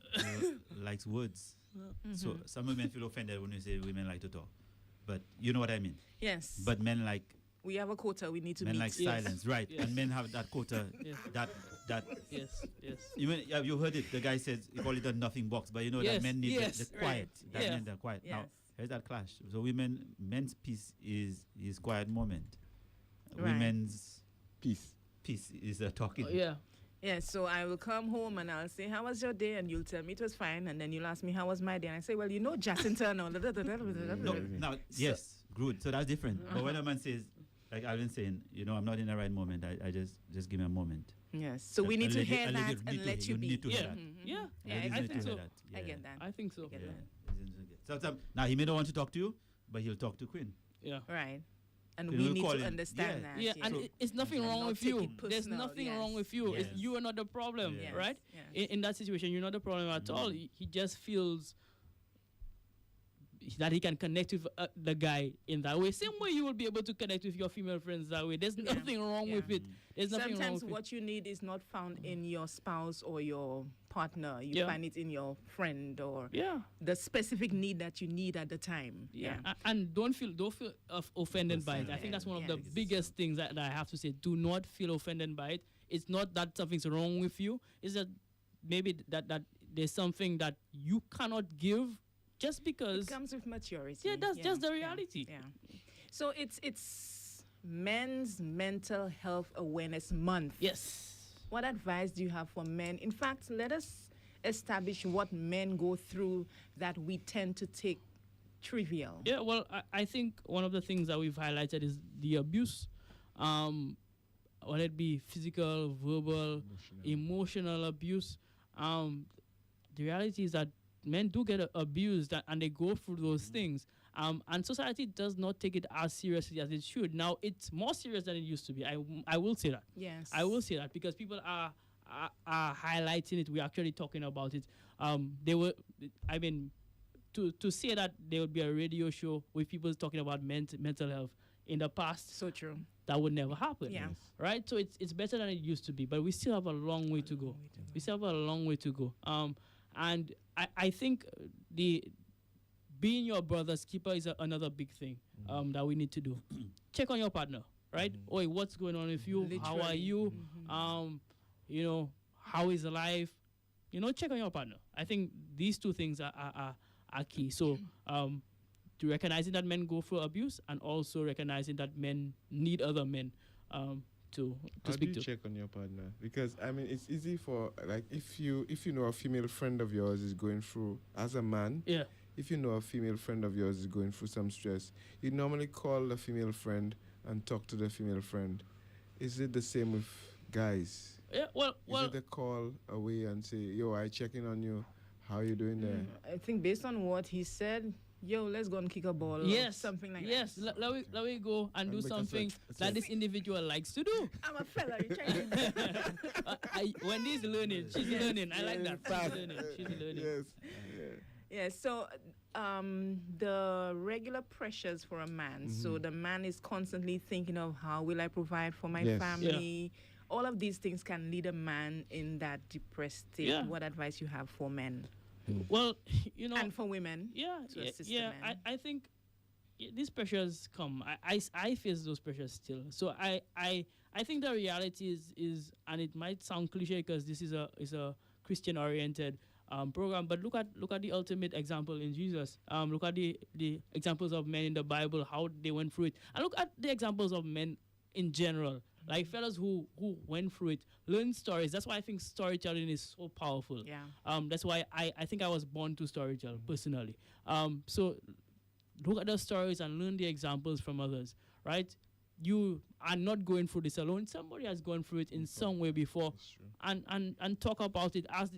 likes words. So some women feel offended when you say women like to talk. But you know what I mean. Yes. But men like we have a quota we need to men meet. like Yes. silence, right? Yes. And men have that quota. Yes. That Yes. even you heard it. The guy says he called it a nothing box, but you know Yes, that men need yes, the quiet. right. That Yeah. men are quiet. Now Yes. here's that clash. So men's peace is quiet moment. Right. Women's Peace. peace is talking. Yeah. Yeah, so I will come home and I'll say, how was your day? And you'll tell me it was fine. And then you'll ask me, how was my day? And I say, well, you know, Jacinta. No, No, now, yes, good. So that's different. But when a man says, like I've been saying, you know, I'm not in the right moment, I just give me a moment. Yes, so we need to hear that and let you be. Need to hear that. Yeah, Yeah, Ladies I need think to so. hear that. I Yeah. get that. I think so. I get Yeah. that. Now he may not want to talk to you, but he'll talk to Quinn. Yeah. Right. And You we know, need call to him. understand Yeah. that. Yeah, and So- it's nothing And wrong not with take you. it There's personal, nothing yes. wrong with you. Yes. You are not the problem, Yes, right? yes. In that situation, you're not the problem at all. He just feels that he can connect with the guy in that way. Same way you will be able to connect with your female friends that way. There's nothing wrong with it. There's nothing wrong Sometimes with what you need is not found in your spouse or your partner. You Yeah. find it in your friend or it. Yeah. the specific need that you need at the time. Yeah, and don't feel offended by it. I think that's one of the Yes. biggest things that I have to say. Do not feel offended by it. It's not that something's wrong with you. It's that maybe that there's something that you cannot give just It because. comes with maturity. Yeah, that's just the yeah, reality. Yeah. So it's Men's Mental Health Awareness Month. Yes. What advice do you have for men? In fact, let us establish what men go through that we tend to take trivial. Yeah, well, I think one of the things that we've highlighted is the abuse. Whether it be physical, verbal, emotional abuse. The reality is that men do get abused and they go through those things. And society does not take it as seriously as it should. Now, it's more serious than it used to be. I will say that. Yes. I will say that because people are highlighting it. We're actually talking about it. To say that there would be a radio show with people talking about mental health in the past, So true. that would never happen. Yeah. Right? So it's better than it used to be, but we still have a long way to go. We still have a long way to go. And I think being your brother's keeper is another big thing that we need to do. Check on your partner, right? Oi, what's going on with you? How are Literally. you? How is life? Check on your partner. I think these two things are key. So to recognizing that men go through abuse and also recognizing that men need other men to How do speak you to. check on your partner? Because I mean, it's easy for like if you know a female friend of yours is going through as a man. Yeah. If you know a female friend of yours is going through some stress, you normally call the female friend and talk to the female friend. Is it the same with guys? Yeah, well, Is it a call away and say, "Yo, I checking on you. How you doing there?" I think based on what he said, yo, let's go and kick a ball. Or yes, something like yes. that. Let me go and do because something it's that like- this individual likes to do. I'm a fella. You trying to Wendy's learning. She's learning. I like that. Fast. She's learning. She's learning. Yes. Yeah, so the regular pressures for a man. So the man is constantly thinking of how will I provide for my Yes. family. All of these things can lead a man in that depressed state. Yeah. What advice you have for men Well, and for women? yeah, to yeah, assist the yeah. man. I think these pressures come. I face those pressures still. So I think the reality is, and it might sound cliche because this is a Christian oriented program, but look at the ultimate example in Jesus. Look at the examples of men in the Bible, how they went through it, and look at the examples of men in general. Like fellas who went through it, learn stories. That's why I think storytelling is so powerful. Yeah. That's why I think I was born to storytell personally. So look at the stories and learn the examples from others, right? You are not going through this alone. Somebody has gone through it in some way before. And talk about it. Ask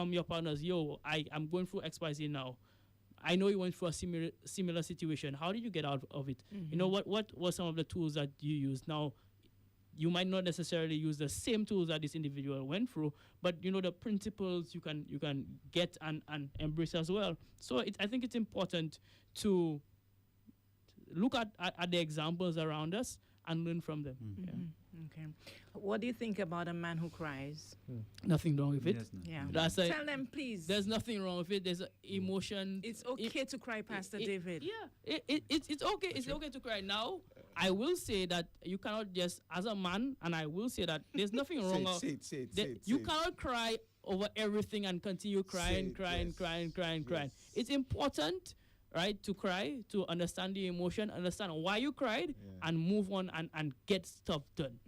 your partners, yo, I'm going through XYZ now. I know you went through a similar situation. How did you get out of it? You know, what were some of the tools that you used? Now, you might not necessarily use the same tools that this individual went through, but you know the principles you can get and embrace as well. So I think it's important to look at the examples around us and learn from them. Yeah. Okay. What do you think about a man who cries? Nothing wrong with it. Yes, no. Yeah. That's a, Tell them, please. there's nothing wrong with it. There's a emotion. It's okay to cry, Pastor David. Yeah, it's okay. It's okay to cry. Now, I will say that you cannot just, as a man, and I will say that there's nothing wrong. Say it. You cannot cry over everything and continue crying, Say it, crying, yes. crying, crying, crying. Yes. It's important right? To cry, to understand the emotion, understand why you cried, and move on and get stuff done.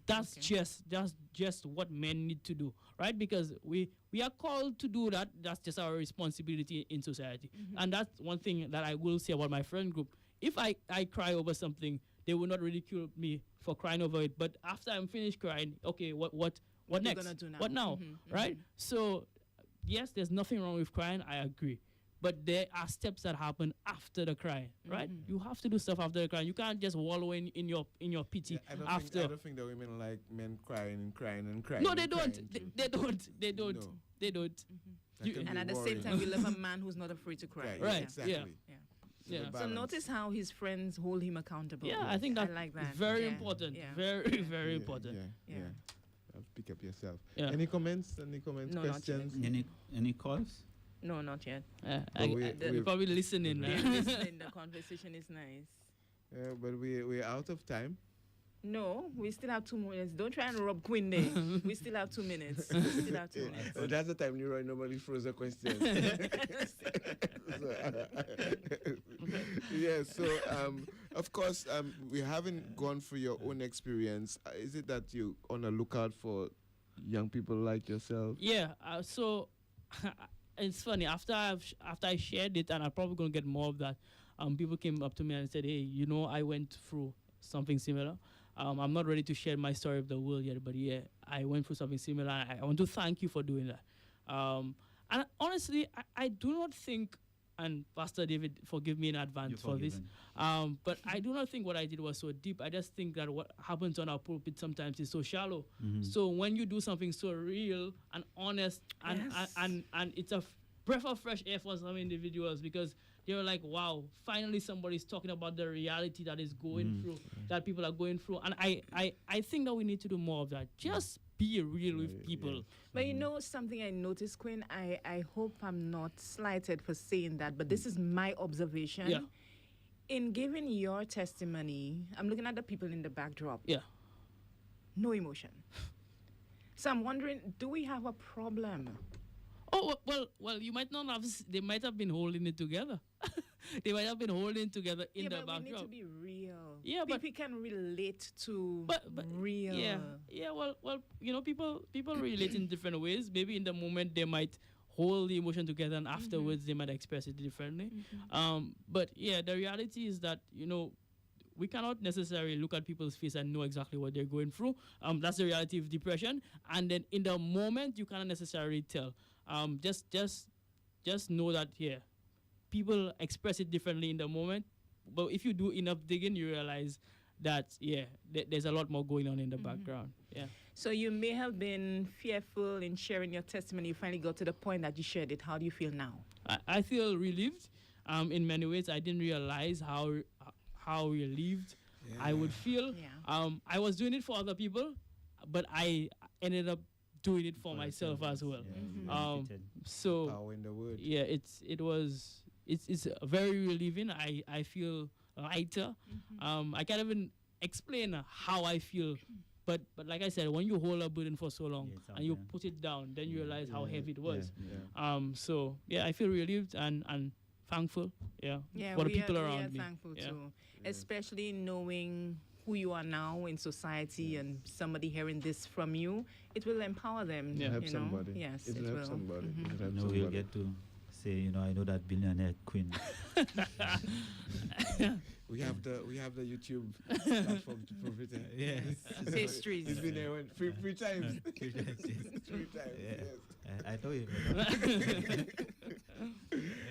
That's just what men need to do, right? Because we are called to do that. That's just our responsibility in society. And that's one thing that I will say about my friend group. If I cry over something, they will not ridicule me for crying over it. But after I'm finished crying, okay, what next? Gonna do now? What now? Right? So yes, there's nothing wrong with crying. I agree. But there are steps that happen after the cry, right? You have to do stuff after the cry. You can't just wallow in your pity I don't after. Think, I don't think that women like men crying and crying and crying. No, they and don't. crying They don't. They don't. No. They don't. That can And be at the same worrying. time, we love a man who's not afraid to cry. Right, Exactly. yeah. The Yeah. So balance. notice how his friends hold him accountable. Yeah, I think that's like that. very Yeah. important. Yeah. Very, very Yeah, important. Yeah. Pick up yourself. Yeah. Any comments? No, not Questions? Any calls? No, not yet. They're probably listening. They're listening. The conversation is nice. Yeah, but we're out of time. No, we still have 2 minutes. Don't try and rob Queen Day. We still have 2 minutes. We still have 2 minutes. Oh, that's the time Leroy nobody throws a question. Yeah, so of course we haven't gone through your own experience. Is it that you on the lookout for young people like yourself? Yeah. So it's funny. After I shared it, and I'm probably gonna get more of that. People came up to me and said, "Hey, I went through something similar. I'm not ready to share my story of the world yet, but yeah, I went through something similar. I want to thank you for doing that." And honestly, I do not think, and Pastor David, forgive me in advance for this, but I do not think what I did was so deep. I just think that what happens on our pulpit sometimes is so shallow. So when you do something so real and honest, and it's a breath of fresh air for some individuals, because they're like, wow, finally somebody's talking about the reality that is going through, that people are going through. And I think that we need to do more of that. Just be real with people. But you know something I noticed, Quinn? I hope I'm not slighted for saying that, but this is my observation. Yeah. In giving your testimony, I'm looking at the people in the backdrop. Yeah. No emotion. So I'm wondering, do we have a problem? Oh, well, you might not have, they might have been holding it together. They might have been holding it together in the but we need backdrop. to be real. Yeah, but people can relate to but real. Yeah, well, people relate in different ways. Maybe in the moment they might hold the emotion together, and afterwards they might express it differently. But yeah, the reality is that, we cannot necessarily look at people's face and know exactly what they're going through. That's the reality of depression. And then in the moment, you cannot necessarily tell. Just know that, people express it differently in the moment. But if you do enough digging, you realize that, there's a lot more going on in the background. Yeah. So you may have been fearful in sharing your testimony. You finally got to the point that you shared it. How do you feel now? I feel relieved. In many ways, I didn't realize how relieved I would feel. Yeah. I was doing it for other people, but I ended up doing it for myself as well. So Power in the word. yeah, it's very relieving. I feel lighter. I can't even explain how I feel, but like I said, when you hold a burden for so long and you put it down, then you realize how heavy it was. So yeah, I feel relieved and thankful. For the people around me. We are thankful too, especially knowing who you are now in society, and somebody hearing this from you, it will empower them. It'll help somebody. Yes, It'll help somebody. It'll help No, somebody. we'll get to say, I know that billionaire Queen. We have the YouTube platform to prove it. Yes. Pastries. He's been there three times. 3 times, yes. 3 times. Yeah. Yes. I know you.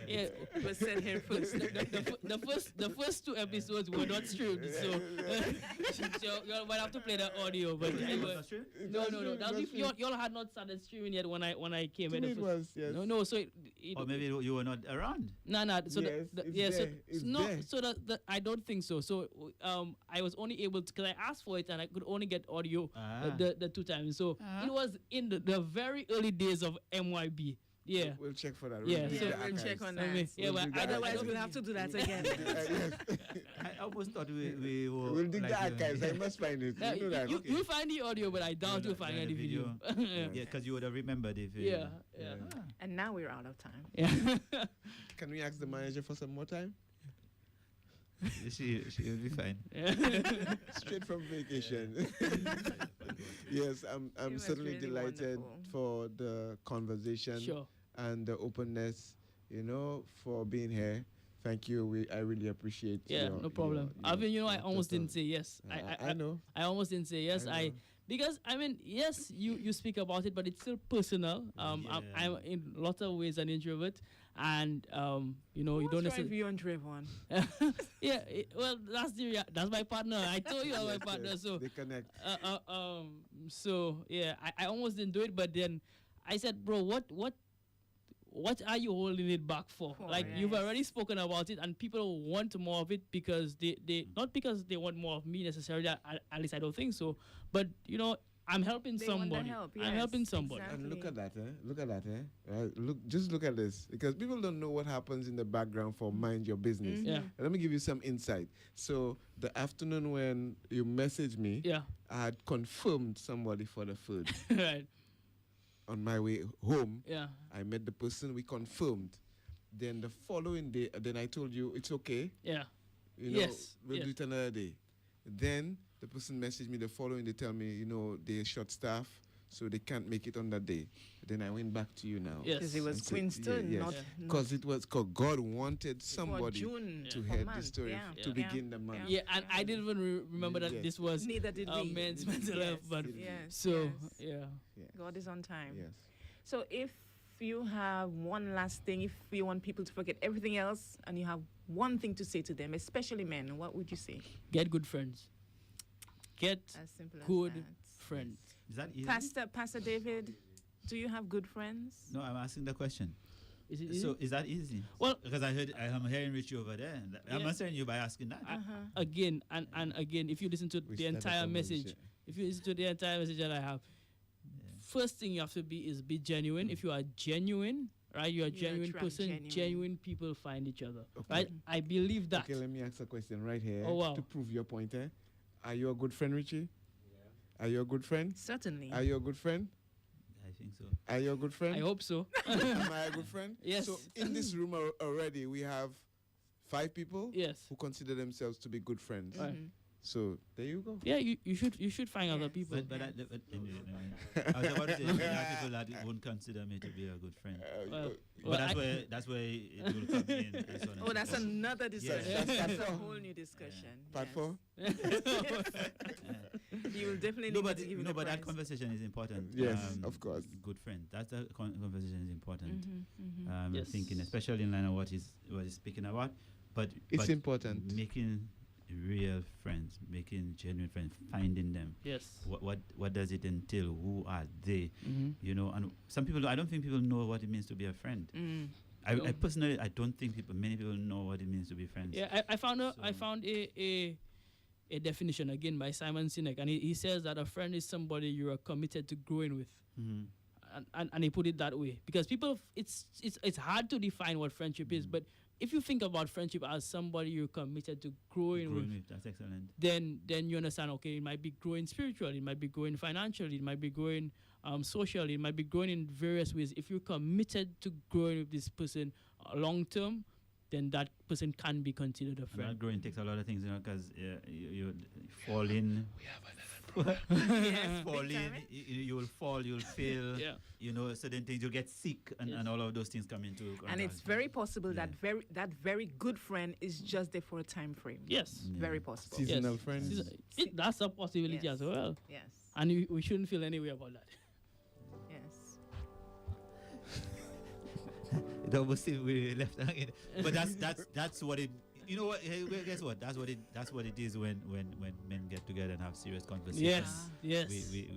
Yeah, It was said here first. the first 2 episodes were not streamed, so you might have to play the audio. But no. Y'all had not started streaming yet when I came in. It was, yes. No. So Or maybe you were not around. No. So Yes, it's there. So I don't think so. So I was only able to, because I asked for it and I could only get audio the 2 times. So it was in the very early days of MYB. Yeah. We'll check for that. Yeah, dig so the We'll check archives. on I that. mean, but Otherwise, we'll have to do that again. I almost thought we were. We'll dig like, the archives. I must find it. Yeah, You know that. you'll find the audio, but I doubt you'll find any video. Yeah, because you would have remembered if. Yeah. And now we're out of time. Yeah. Can we ask the manager for some more time? She will be fine. Straight from vacation. Yes, I'm was certainly really delighted wonderful. for the conversation Sure. and the openness, for being here. Thank you. I really appreciate Yeah, your, no problem. Alvin, I almost didn't say yes. I know. I almost didn't say yes. I know. Because yes, you speak about it, but it's still personal. I'm in a lot of ways an introvert, and you don't What's necessarily. view on Trayvon? Yeah, well, that's my partner. I told you I'm my partner. Yes, So they connect. so yeah, I almost didn't do it, but then I said, bro, what are you holding it back for? Like, you've yes. already spoken about it, and people want more of it because they not because they want more of me necessarily. At least I don't think so. But I'm helping They want the somebody. help, I'm helping yes, somebody. exactly. And look at that, Look at that, Right? Just look at this, because people don't know what happens in the background for Mind Your Business. Yeah. Let me give you some insight. So the afternoon when you messaged me, Yeah. I had confirmed somebody for the food. Right. On my way home, Yeah. I met the person, we confirmed. Then the following day, then I told you it's okay. Yeah. We'll Yes. do it another day. Then the person messaged me the following day, tell me, they're short staff, so they can't make it on that day. Then I went back to you now. Yes. Because it was And said, Queenston, yes. not Because it was, cause God wanted somebody June to for hear month, this story yeah. to Yeah. begin the month. Yeah, and I didn't even remember that Yes. this was Neither did we. men's mental health, but Yes. so yes. yeah. God is on time. Yes. So if you have one last thing, if you want people to forget everything else, and you have one thing to say to them, especially men, what would you say? Get good friends. Get As simple good as that. friends. Is that easy? Pastor David, do you have good friends? No, I'm asking the question. Is it easy? So is that easy? Well- because I'm hearing Richie over there. I'm Yeah. answering you by asking that. Again and again, if you listen to We the started entire from message, bullshit. if you listen to the entire message that I have, first thing you have to be genuine. If you are genuine, right, you're a You genuine attract person. Genuine people find each other, Okay. right? I believe that. Okay, let me ask a question right here Oh, wow. to prove your point. Are you a good friend, Richie? Are you a good friend? Certainly. Are you a good friend? I think so. Are you a good friend? I hope so. Am I a good friend? Yes. So in this room already, we have 5 people Yes. who consider themselves to be good friends. Right. Mhm. So there you go. Yeah, you should find other Yes. people. But I was about to say there are people that won't consider me to be a good friend. Well, But I- that's where it will come in. And so on and Oh, so that's forth. another discussion. Yes. That's a whole new discussion. Part yes. 4? You will definitely No, need but to give him no, the but that prize. conversation is important. Yes, of course. Good friend. That conversation is important. Yes. Thinking, especially in line of what he's speaking about, but It's but important. making real friends, making genuine friends, finding them. Yes. What does it entail? Who are they? Mhm. And some people, I don't think people know what it means to be a friend. Mm. I personally, I don't think many people know what it means to be friends. Yeah, I found So- a definition again by Simon Sinek, and he says that a friend is somebody you are committed to growing with. Mhm. And he put it that way because people, it's hard to define what friendship is, but if you think about friendship as somebody you're committed to growing with, That's excellent. then you understand, okay, it might be growing spiritually, it might be growing financially, it might be growing socially, it might be growing in various ways. If you're committed to growing with this person long term, then that person can be considered a And friend. that growing takes a lot of things, because you fall in. Yes, fall big in, time, you will fall, you'll fail. Yeah. Certain things, you'll get sick, and all of those things come into. And it's very possible that Yeah. that very good friend is just there for a time frame. Yes. Yeah. Very possible. Seasonal Yes. friends. That's a possibility Yes. as well. Yes. And we shouldn't feel any way about that. Yes. It almost seems we left hanging. But that's what it. You know what? Hey, guess what? That's what it is when men get together and have serious conversations. Yes. We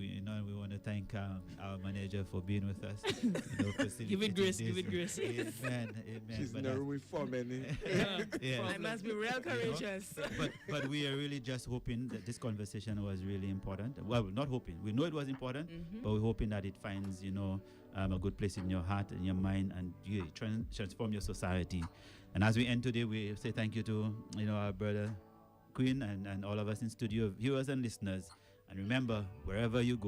we want to thank our manager for being with us. Give it grace, facilitating give it this. grace. Amen. She's But in a room with 4 men. yeah. I must be real courageous. but we are really just hoping that this conversation was really important. Well, not hoping. We know it was important, but we're hoping that it finds a good place in your heart and your mind, and you transform your society. And as we end today, we say thank you to our brother Queen, and all of us in studio, viewers and listeners. And remember, wherever you go,